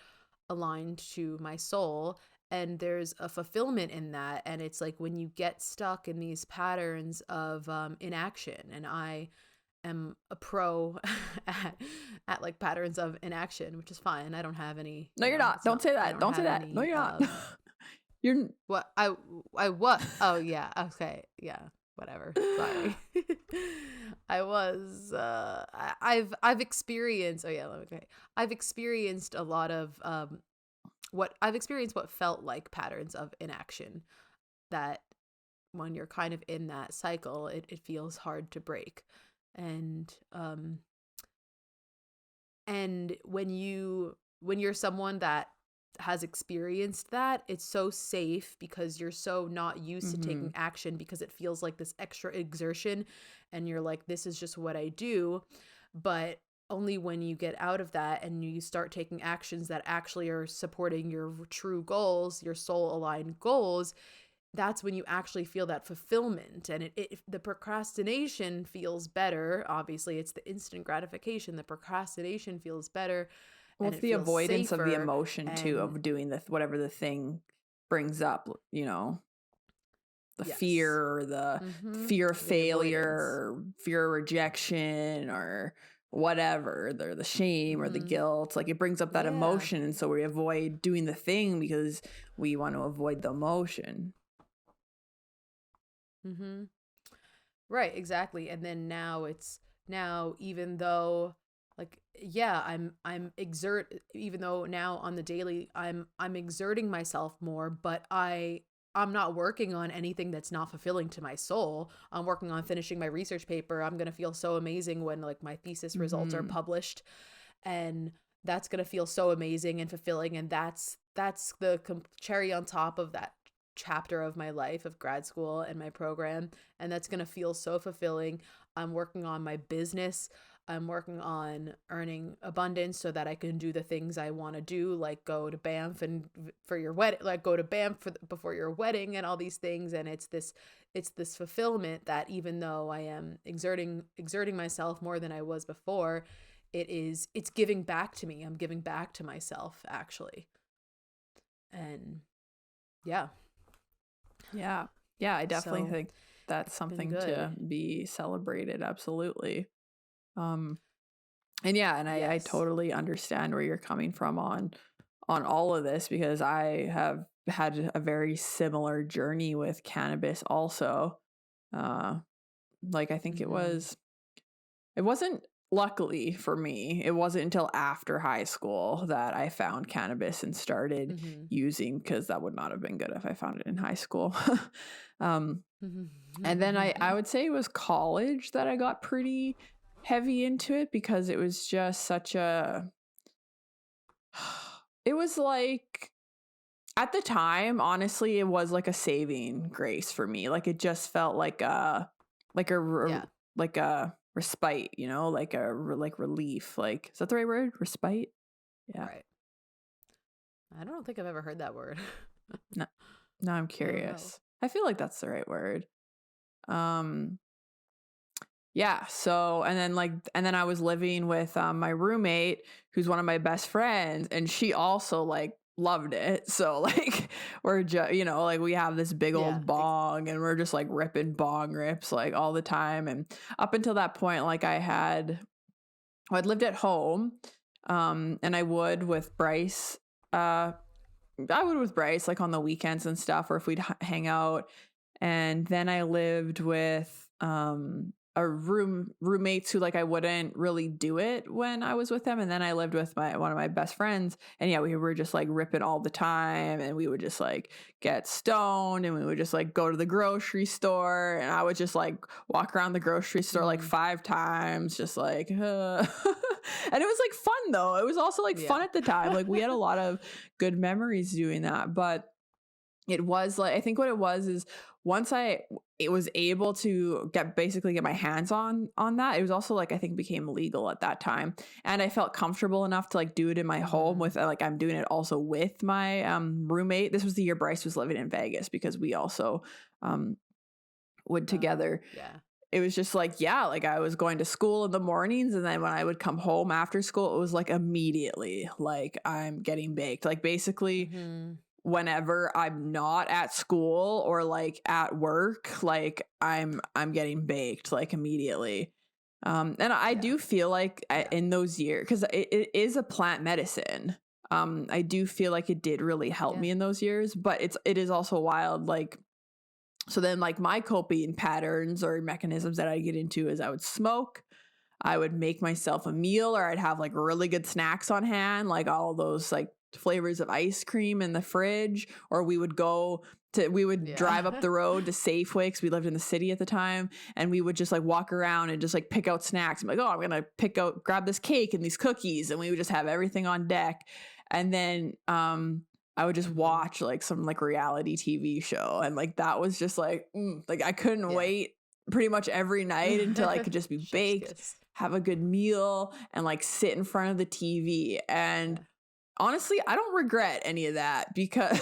aligned to my soul, and there's a fulfillment in that. And it's like when you get stuck in these patterns of inaction, and I am a pro at like patterns of inaction, which is fine. I don't have any, no, you're not. it's Don't not, say I that. don't Don't say have that. No, any you're not. You're what I what? Oh yeah, okay, yeah, whatever. Sorry. I was I've experienced. Oh yeah, okay. I've experienced a lot of what felt like patterns of inaction, that when you're kind of in that cycle, it feels hard to break. And when you're someone that has experienced that, it's so safe because you're so not used to taking mhm. action, because it feels like this extra exertion, and you're like, this is just what I do. But only when you get out of that and you start taking actions that actually are supporting your true goals, your soul aligned goals, that's when you actually feel that fulfillment. And the procrastination feels better. Obviously, it's the instant gratification. The procrastination feels better, Well, and it's it the feels avoidance of the safer. emotion too, And of doing the whatever the thing brings up, the yes. fear, or the Mm-hmm. fear of The failure, avoidance. or fear of rejection, or whatever, the shame or the Mm-hmm. guilt. Like it brings up that Yeah. emotion, and so we avoid doing the thing because we want to avoid the emotion. Mm-hmm. Right, exactly. And then now, even though, like, yeah, even though now on the daily I'm exerting myself more, but I'm not working on anything that's not fulfilling to my soul. I'm working on finishing my research paper. I'm going to feel so amazing when like my thesis results are Mm-hmm. published, and that's going to feel so amazing and fulfilling. And that's the cherry on top of that chapter of my life of grad school and my program, and that's going to feel so fulfilling. I'm working on my business. I'm working on earning abundance so that I can do the things I want to do, like go to Banff and for your wedding, like go to Banff before your wedding and all these things. And it's this fulfillment that even though I am exerting myself more than I was before, it's giving back to me. I'm giving back to myself actually. And yeah, Yeah. Yeah, I definitely so think that's it's been something good. to be celebrated. Absolutely. Um, and yeah, and I Yes. totally understand where you're coming from on all of this, because I have had a very similar journey with cannabis also. Uh, like I think Mm-hmm. it wasn't, luckily for me, it wasn't until after high school that I found cannabis and started Mm-hmm. using, because that would not have been good if I found it in high school. um, and then I Mm-hmm. would say it was college that I got pretty heavy into it, because it was just such a It was like, at the time, honestly, it was like a saving grace for me. Like it just felt like like a re- Yeah. like a respite, like like relief. Like, is that the right word? Respite? Yeah. Right. I don't think I've ever heard that word. No, now I'm I don't know. curious. I feel like that's the right word. Um yeah, so and then I was living with my roommate who's one of my best friends, and she also like loved it. So like we're just, like we have this big Yeah. old bong and we're just like ripping bong rips like all the time. And up until that point, like I'd lived at home, and I would with Bryce, like on the weekends and stuff, or if we'd hang out. And then I lived with a roommates who like I wouldn't really do it when I was with them. And then I lived with one of my best friends, and yeah, we were just like ripping all the time, and we would just like get stoned, and we would just like go to the grocery store, and I would just like walk around the grocery store like 5 times, just like and it was like fun though. It was also like fun at the time. Like we had a lot of good memories doing that. But it was like, I think what it was is once it was able to get my hands on that, it was also like I think became legal at that time, and I felt comfortable enough to like do it in my home with like I'm doing it also with my roommate. This was the year Bryce was living in Vegas, because we also would together. Yeah. It was just like, yeah, like I was going to school in the mornings, and then when I would come home after school, it was like immediately like I'm getting baked. Like basically whenever I'm not at school or like at work, like I'm getting baked like immediately. And I do feel like in those years, because it is a plant medicine, I do feel like it did really help me in those years. But it is also wild, like, so then like my coping patterns or mechanisms that I get into is I would smoke, I would make myself a meal, or I'd have like really good snacks on hand, like all those like flavors of ice cream in the fridge, or we would drive up the road to Safeway, because we lived in the city at the time, and we would just like walk around and just like pick out snacks. I'm like, oh, I'm gonna grab this cake and these cookies, and we would just have everything on deck. And then I would just watch like some like reality TV show, and like that was just like like I couldn't wait pretty much every night until I could just be baked, have a good meal, and like sit in front of the TV. And honestly, I don't regret any of that, because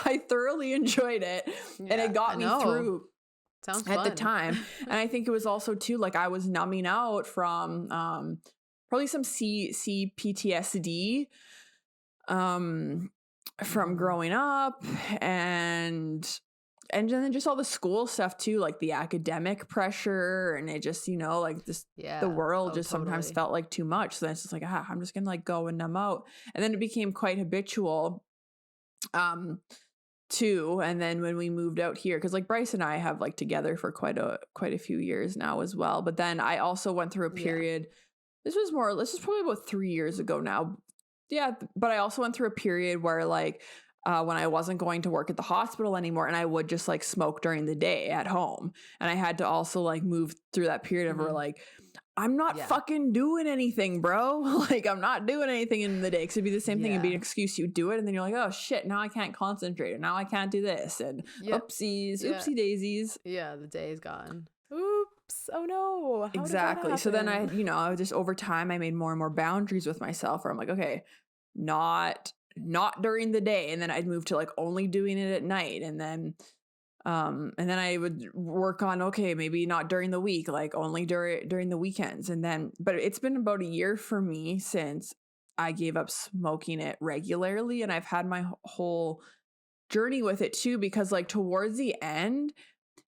I thoroughly enjoyed it, and it got me through at the time. And I think it was also too, like I was numbing out from probably some CPTSD from growing up, and then just all the school stuff too, like the academic pressure, and it just, like this, the world just sometimes felt like too much. So then it's just like, I'm just gonna like go and numb out. And then it became quite habitual too. And then when we moved out here, because like Bryce and I have like together for quite a few years now as well. But then I also went through a period, this was probably about 3 years ago now. Yeah, but I also went through a period where like when I wasn't going to work at the hospital anymore, and I would just like smoke during the day at home. And I had to also like move through that period of where like, I'm not fucking doing anything, bro. Like I'm not doing anything in the day. Cause it'd be the same thing. It'd be an excuse. You do it, and then you're like, oh shit, now I can't concentrate, and now I can't do this, and oopsie daisies. Yeah, the day is gone. Oops. Oh no. How exactly. So then I just over time, I made more and more boundaries with myself, where I'm like, okay, not during the day. And then I'd move to like only doing it at night. And then I would work on, okay, maybe not during the week, like only during the weekends. And then, but it's been about a year for me since I gave up smoking it regularly. And I've had my whole journey with it too, because like towards the end,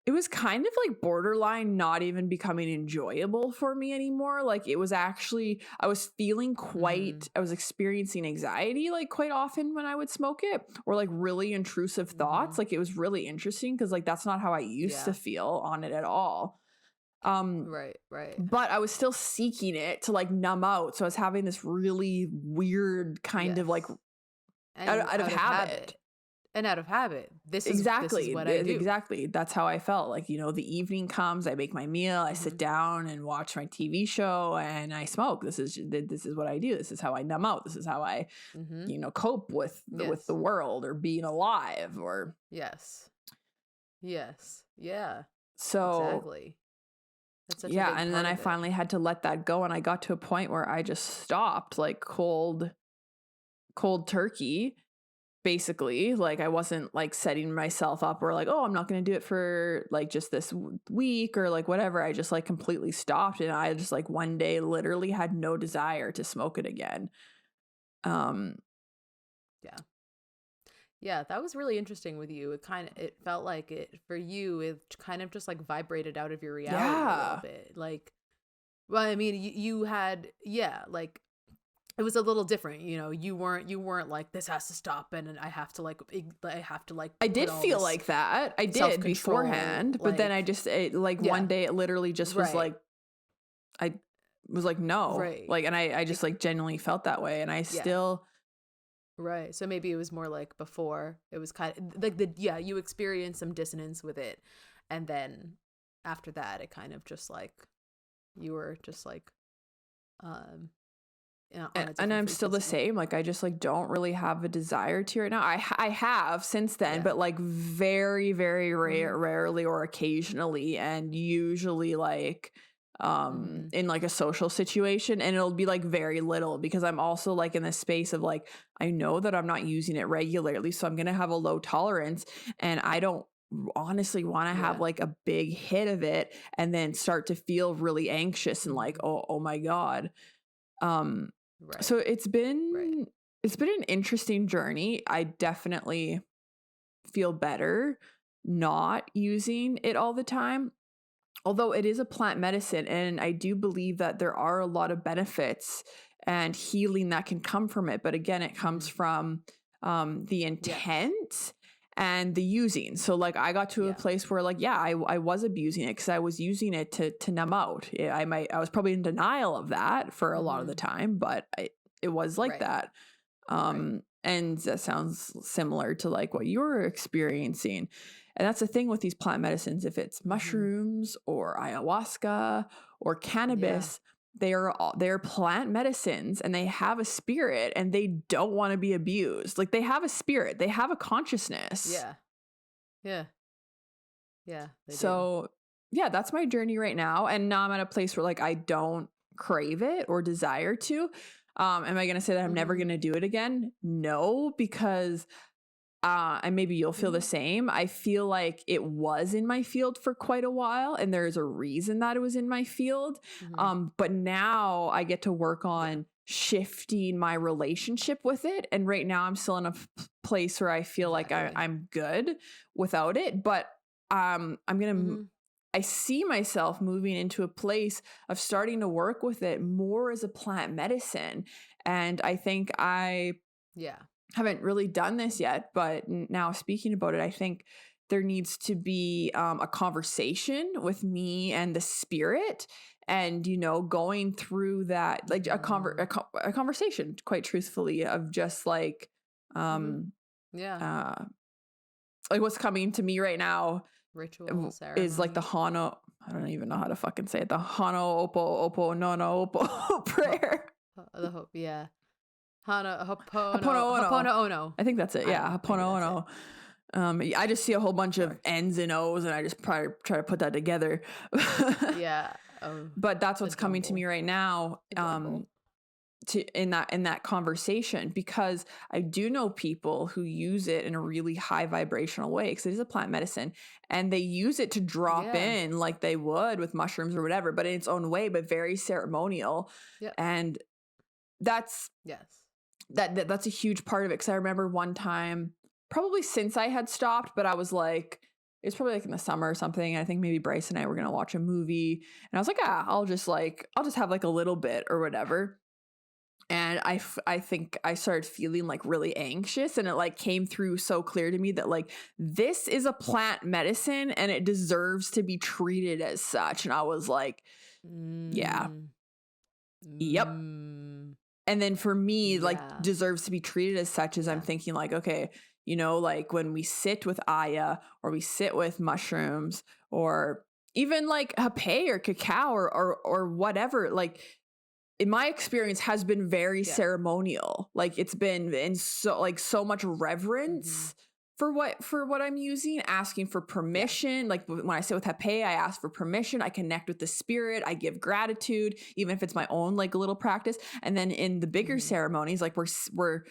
it was kind of like borderline not even becoming enjoyable for me anymore. Like it was actually, I was feeling I was experiencing anxiety like quite often when I would smoke it, or like really intrusive thoughts. Like it was really interesting, because like that's not how I used to feel on it at all. Right. But I was still seeking it to like numb out. So I was having this really weird kind of like out of habit. and out of habit. This is Exactly. what I do. Exactly. That's how I felt. Like, you know, the evening comes, I make my meal, I sit down and watch my TV show, and I smoke. This is what I do. This is how I numb out. This is how I, you know, cope with the world or being alive or. Yes. Yeah. So exactly. That's such a yeah, big and part then I of it. finally had to let that go, and I got to a point where I just stopped, like cold turkey, basically. Like, I wasn't like setting myself up or like, oh, I'm not going to do it for like just this week or like whatever. I just like completely stopped, and I just like one day literally had no desire to smoke it again. Yeah, that was really interesting with you. It felt like it for you, it kind of just like vibrated out of your reality a little bit. Like, well, I mean, you had, like, it was a little different, you know. You weren't like, this has to stop, and I have to like I did feel like that. I did beforehand, but then I just one day it literally just was like, I was like, no, like, and I just like genuinely felt that way, and I still. Right. So maybe it was more like before. It was kind of like you experienced some dissonance with it. And then after that, it kind of just like, you were just like, and I'm still the same. Like, I just like don't really have a desire to right now. I have since then, but like very, very rarely or occasionally, and usually like in like a social situation, and it'll be like very little, because I'm also like in this space of like, I know that I'm not using it regularly, so I'm gonna have a low tolerance, and I don't honestly want to have like a big hit of it and then start to feel really anxious and like, oh my god. So it's been an interesting journey. I definitely feel better not using it all the time, although it is a plant medicine, and I do believe that there are a lot of benefits and healing that can come from it. But again, it comes from the intent and the using. So like, I got to a place where like, I was abusing it because I was using it to numb out. I was probably in denial of that for a lot of the time, but it was like that. And that sounds similar to like what you're experiencing. And that's the thing with these plant medicines. If it's mushrooms or ayahuasca or cannabis, they're plant medicines, and they have a spirit, and they don't want to be abused. Like, they have a spirit, they have a consciousness. So yeah, that's my journey right now. And now I'm at a place where like, I don't crave it or desire to. Am I going to say that I'm never going to do it again? No, because and maybe you'll feel the same. I feel like it was in my field for quite a while, and there's a reason that it was in my field. But now I get to work on shifting my relationship with it. And right now I'm still in a place where I feel like I'm good without it. But I'm going to, I see myself moving into a place of starting to work with it more as a plant medicine. And I think I haven't really done this yet, but now speaking about it, I think there needs to be a conversation with me and the spirit, and, you know, going through that, like a conversation, quite truthfully, of just like, like what's coming to me right now ritual ceremony is like the Hano, I don't even know how to fucking say it, the Hano Opo no no Opo prayer. The hope, Hopono Ono. I think that's it. Yeah, Hopono Ono. I just see a whole bunch of N's and O's, and I just probably try to put that together. But that's what's coming to me right now. In that conversation, because I do know people who use it in a really high vibrational way, because it is a plant medicine, and they use it to drop in like they would with mushrooms or whatever, but in its own way, but very ceremonial. And that's that's a huge part of it. Because I remember one time, probably since I had stopped, but I was like, it was probably like in the summer or something, and I think maybe Bryce and I were gonna watch a movie, and I was like, I'll just have like a little bit or whatever. And I think I started feeling like really anxious, and it like came through so clear to me that like, this is a plant medicine and it deserves to be treated as such. And I was like, yep. And then for me, like, deserves to be treated as such, as I'm thinking like, okay, like when we sit with Aya or we sit with mushrooms or even like Hape or cacao or whatever, like in my experience has been very ceremonial. Like it's been in so much reverence for what I'm using, asking for permission. Like when I sit with Hape, I ask for permission. I connect with the spirit. I give gratitude, even if it's my own like little practice. And then in the bigger ceremonies, like we're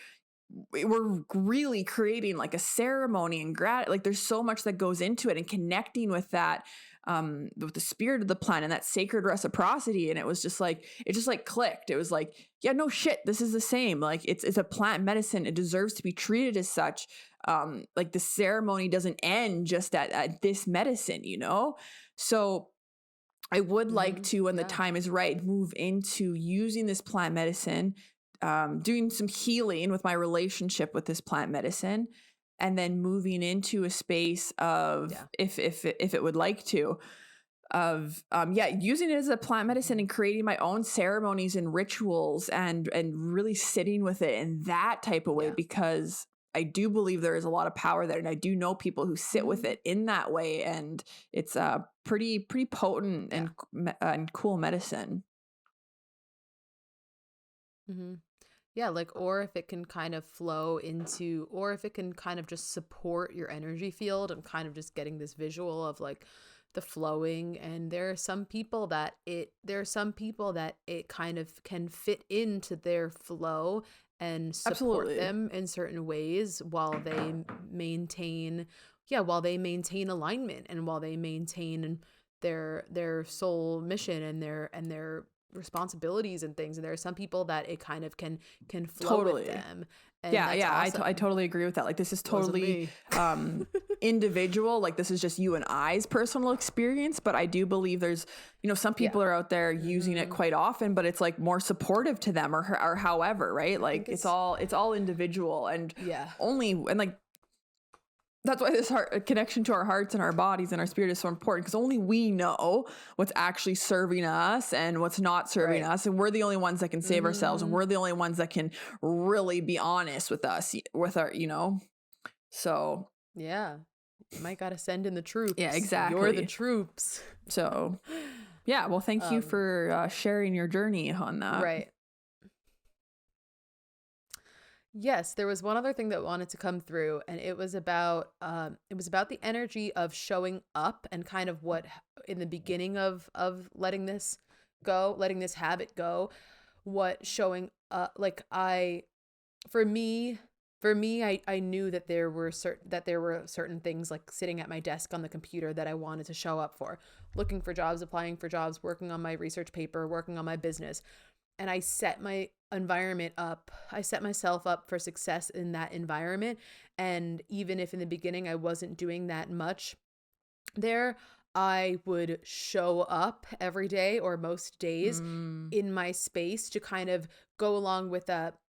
really creating like a ceremony and like there's so much that goes into it and connecting with that with the spirit of the plant and that sacred reciprocity. And it just clicked. It was like, yeah, no shit, this is the same. Like it's a plant medicine. It deserves to be treated as such. Like the ceremony doesn't end just at this medicine, So I would like to, when the time is right, move into using this plant medicine, doing some healing with my relationship with this plant medicine, and then moving into a space of, if it would like to, of using it as a plant medicine and creating my own ceremonies and rituals and really sitting with it in that type of way, because I do believe there is a lot of power there, and I do know people who sit with it in that way, and it's pretty potent and cool medicine. Yeah, like, or if it can kind of flow into, or if it can kind of just support your energy field and kind of just getting this visual of like the flowing. And there are some people that it kind of can fit into their flow and support them in certain ways while they maintain alignment and while they maintain their soul mission and their responsibilities and things. And there are some people that it kind of can flow with them. And awesome. I totally agree with that. Like this is totally individual. Like this is just you and I's personal experience, but I do believe there's, some people are out there using it quite often, but it's like more supportive to them or however, right? Like it's all individual and like that's why this connection to our hearts and our bodies and our spirit is so important, because only we know what's actually serving us and what's not serving us. And we're the only ones that can save ourselves. And we're the only ones that can really be honest with us, with our, so. Yeah. You might got to send in the troops. Yeah, exactly. You're the troops. So yeah. Well, thank you for sharing your journey on that. Right. Yes, there was one other thing that wanted to come through, and it was about the energy of showing up and kind of what in the beginning of letting this habit go, what showing like for me I knew that there were certain things like sitting at my desk on the computer that I wanted to show up for, looking for jobs, applying for jobs, working on my research paper, working on my business. And I set my environment up. I set myself up for success in that environment. And even if in the beginning I wasn't doing that much there, I would show up every day or most days in my space to kind of go along with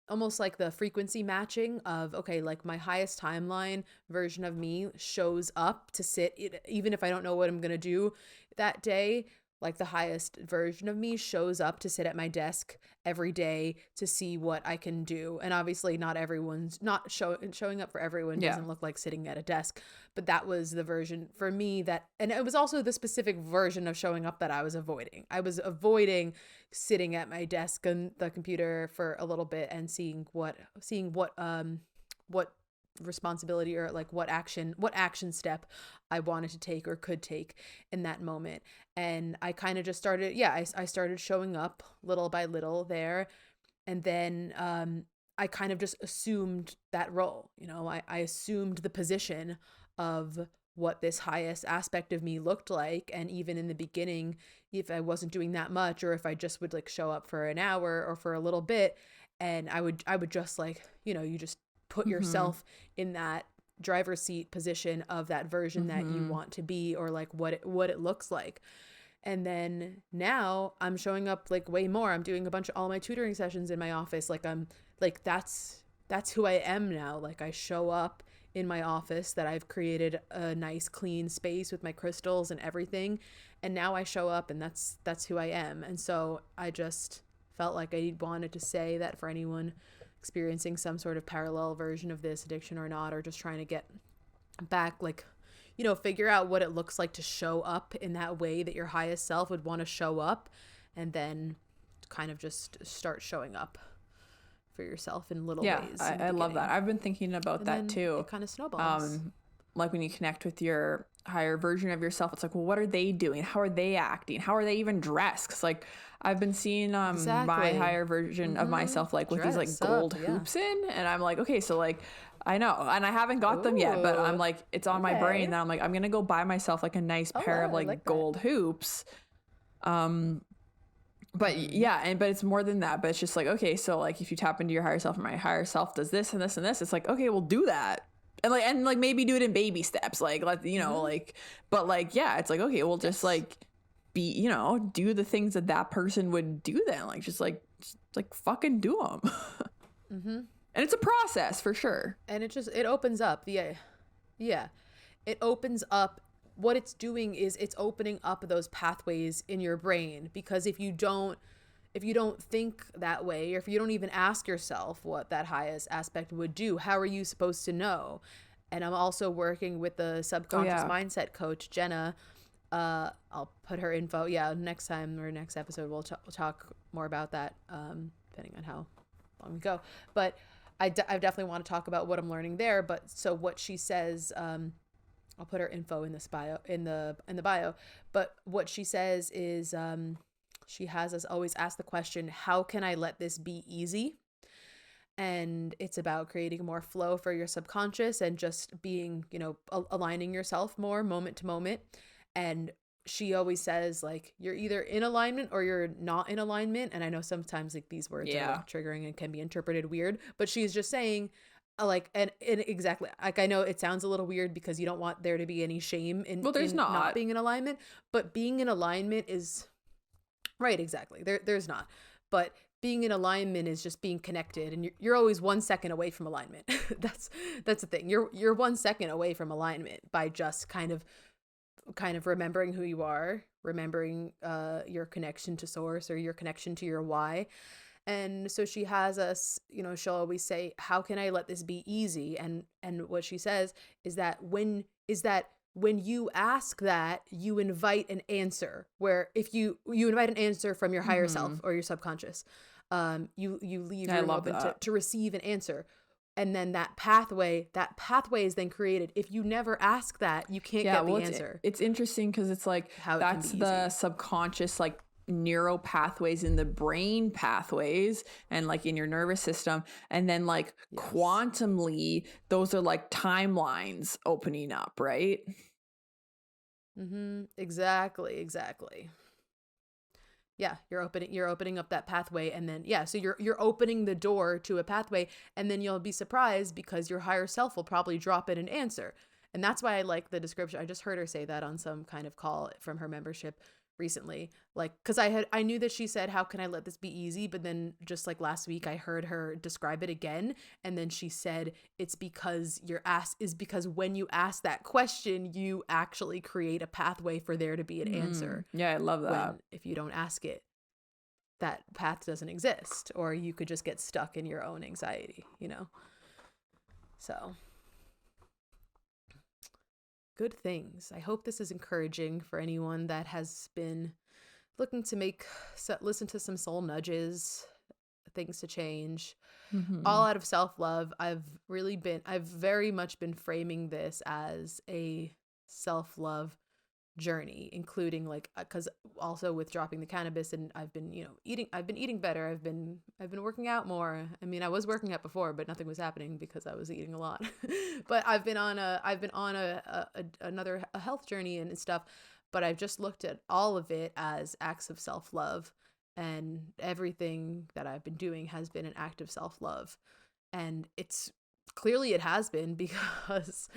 almost like the frequency matching of, okay, like my highest timeline version of me shows up to sit, even if I don't know what I'm going to do that day. Like the highest version of me shows up to sit at my desk every day to see what I can do. And obviously not everyone's not showing up for everyone doesn't look like sitting at a desk, but that was the version for me and it was also the specific version of showing up that I was avoiding. I was avoiding sitting at my desk and the computer for a little bit and seeing what responsibility or like what action step I wanted to take or could take in that moment. And I kind of just started, I started showing up little by little there. And then I kind of just assumed that role, I assumed the position of what this highest aspect of me looked like. And even in the beginning, if I wasn't doing that much, or if I just would like show up for an hour or for a little bit, and I would just like, you just put yourself in that driver's seat position of that version that you want to be, or like what it looks like. And then now I'm showing up like way more. I'm doing all my tutoring sessions in my office. Like I'm like, that's who I am now. Like I show up in my office that I've created a nice clean space with my crystals and everything. And now I show up and that's who I am. And so I just felt like I wanted to say that for anyone experiencing some sort of parallel version of this addiction or not, or just trying to get back, like, you know, figure out what it looks like to show up in that way that your highest self would want to show up, and then kind of just start showing up for yourself in little ways. I love that. I've been thinking about and that too. It kind of snowballs. Like when you connect with your higher version of yourself, it's like, well, what are they doing? How are they acting? How are they even dressed? Because like I've been seeing my higher version of myself like with these like gold hoops in, and I'm like, okay, so like I know, and I haven't got them yet, but I'm like, it's on my brain that I'm like, I'm gonna go buy myself like a nice pair of like gold hoops. But yeah, but it's more than that. But it's just like, okay, so like if you tap into your higher self and my higher self does this and this and this, it's like, okay, we'll do that. And like maybe do it in baby steps, like let you know, like, but like, yeah, it's like, okay, we'll just like be, you know, do the things that person would do then, like just like fucking do them. And it's a process for sure. And it opens up. It opens up. What it's doing is it's opening up those pathways in your brain, because if you don't think that way, or if you don't even ask yourself what that highest aspect would do, how are you supposed to know? And I'm also working with the subconscious mindset coach, Jenna. I'll put her info. Yeah, next time or next episode, we'll talk more about that, depending on how long we go. But I definitely want to talk about what I'm learning there. But so what she says, I'll put her info in this bio, in the bio. But what she says is, she has us always ask the question, how can I let this be easy? And it's about creating more flow for your subconscious and just being, you know, aligning yourself more moment to moment. And she always says, like, you're either in alignment or you're not in alignment. And I know sometimes like these words are like triggering and can be interpreted weird, but she's just saying, like, and exactly, like, I know it sounds a little weird because you don't want there to be any shame in, there's not being in alignment, but being in alignment is right. Exactly. There's not, but being in alignment is just being connected, and you're always 1 second away from alignment. That's the thing. You're 1 second away from alignment by just kind of remembering who you are, remembering your connection to source or your connection to your why. And so she has us, you know, she'll always say, how can I let this be easy? And what she says is that when you ask that, you invite an answer, where if you invite an answer from your higher self or your subconscious, you leave room open to receive an answer. And then that pathway is then created. If you never ask that, you can't get the answer. It's interesting because it's like, that's the subconscious, like, neuro pathways in the brain pathways and like in your nervous system, and then like quantumly those are like timelines opening up, right? Exactly. Yeah, you're opening up that pathway, and then so you're opening the door to a pathway, and then you'll be surprised because your higher self will probably drop in an answer. And that's why I like the description. I just heard her say that on some kind of call from her membership recently, like, because I knew that she said, how can I let this be easy? But then just like last week I heard her describe it again, and then she said it's because because when you ask that question, you actually create a pathway for there to be an answer. I love that. If you don't ask it, that path doesn't exist, or you could just get stuck in your own anxiety, you know. So good things. I hope this is encouraging for anyone that has been looking to listen to some soul nudges, things to change, all out of self-love. I've very much been framing this as a self-love journey, including like, because also with dropping the cannabis, and I've been eating better. I've been working out more. I mean, I was working out before, but nothing was happening because I was eating a lot. But I've been on another health journey and stuff, but I've just looked at all of it as acts of self-love, and everything that I've been doing has been an act of self-love. And clearly it has been, because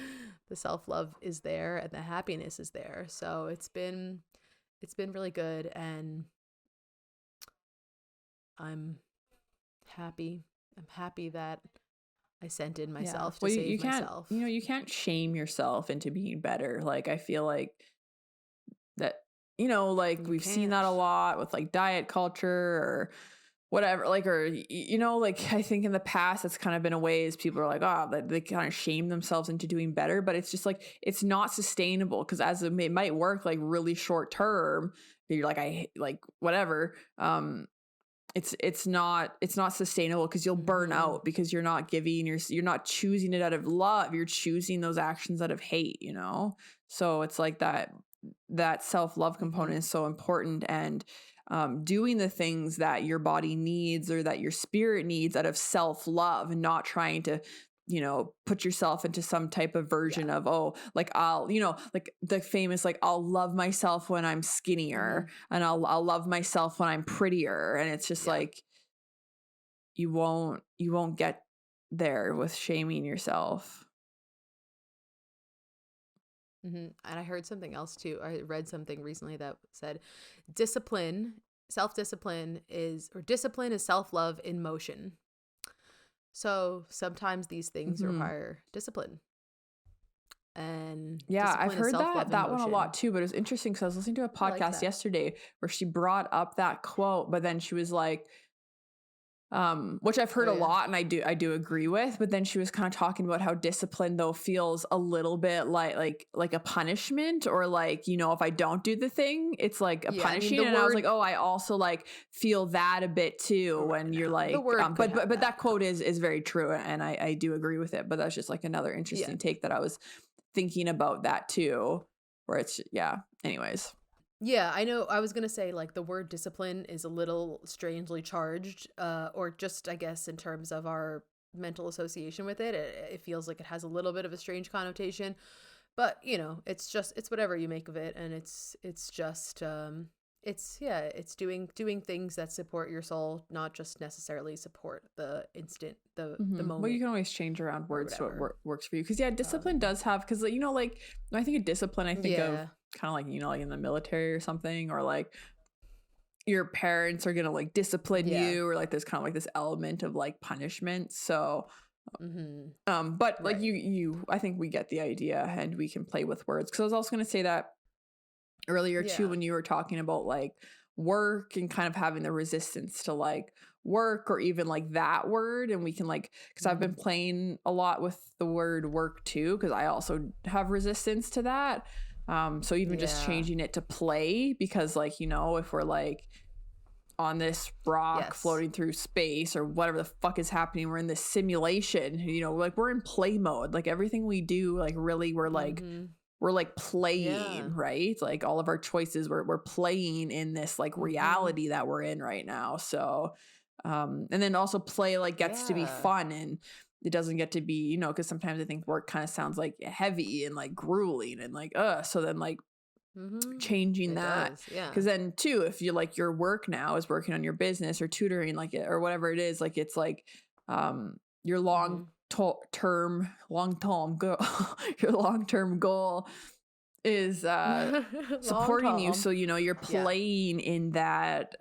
the self-love is there and the happiness is there. So it's been really good, and I'm happy that I sent in myself to save myself. You can't shame yourself into being better. Like, I feel like that, like we've seen that a lot with like diet culture or whatever, like, or, you know, like, I think in the past it's kind of been a ways people are like, oh, they kind of shame themselves into doing better, but it's just like, it's not sustainable, because it might work like really short term, you're like, I like whatever, it's not sustainable, because you'll burn out, because you're not giving, you're not choosing it out of love, you're choosing those actions out of hate, you know. So it's like that self-love component is so important, and doing the things that your body needs or that your spirit needs out of self-love, and not trying to, you know, put yourself into some type of version of, oh, like, I'll, you know, like the famous, like, I'll love myself when I'm skinnier, and I'll love myself when I'm prettier. And it's just like, you won't get there with shaming yourself. And I heard something else too. I read something recently that said discipline is self-love in motion. So sometimes these things require discipline. And I've heard that one a lot too, but it was interesting because I was listening to a podcast yesterday where she brought up that quote, but then she was like, which I've heard a lot, and I do agree with, but then she was kind of talking about how discipline though feels a little bit like a punishment, or like, you know, if I don't do the thing, it's like a punishment. And I was like, oh, I also like feel that a bit too, when you're like, but that quote is very true, and I do agree with it, but that's just like another interesting take that I was thinking about that too, where it's, anyways. Yeah, I know. I was going to say, like, the word discipline is a little strangely charged, or just, I guess, in terms of our mental association with it, it feels like it has a little bit of a strange connotation. But, you know, it's whatever you make of it. And it's just, it's doing things that support your soul, not just necessarily support the instant, the moment. Well, you can always change around words so it works for you. Because, discipline does have, because, you know, like, when I think of discipline, I think of kind of like, you know, like in the military or something, or like your parents are gonna like discipline you, or like there's kind of like this element of like punishment. So but like you I think we get the idea, and we can play with words, because I was also gonna say that earlier too, when you were talking about like work and kind of having the resistance to like work, or even like that word. And we can like, because I've been playing a lot with the word work too, because I also have resistance to that. So even just changing it to play, because like, you know, if we're like on this rock floating through space, or whatever the fuck is happening, we're in this simulation, you know, like we're in play mode, like everything we do, like really we're like playing, right? Like all of our choices, we're playing in this like reality that we're in right now. So and then also play like gets to be fun, and it doesn't get to be, you know, because sometimes I think work kind of sounds like heavy and like grueling and like so then like changing that, because then too, if you like your work now is working on your business or tutoring, like or whatever it is, like it's like your long-term goal your long-term goal is supporting you, so you know you're playing in that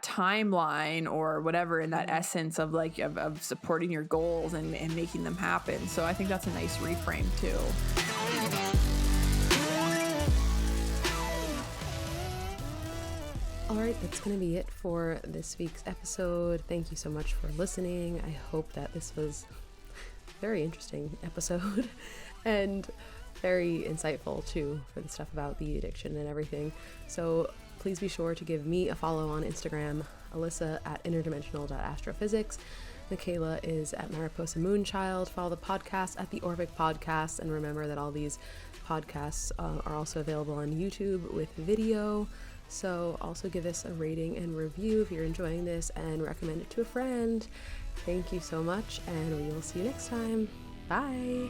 timeline or whatever, in that essence of like of supporting your goals and making them happen. So I think that's a nice reframe too. All right, that's going to be it for this week's episode. Thank you so much for listening. I hope that this was a very interesting episode and very insightful too, for the stuff about the addiction and everything. So please be sure to give me a follow on Instagram, Alyssa at interdimensional.astrophysics. Mikayla is at Mariposa Moonchild. Follow the podcast at the Orphic Podcast. And remember that all these podcasts are also available on YouTube with video. So also give us a rating and review if you're enjoying this, and recommend it to a friend. Thank you so much, and we will see you next time. Bye.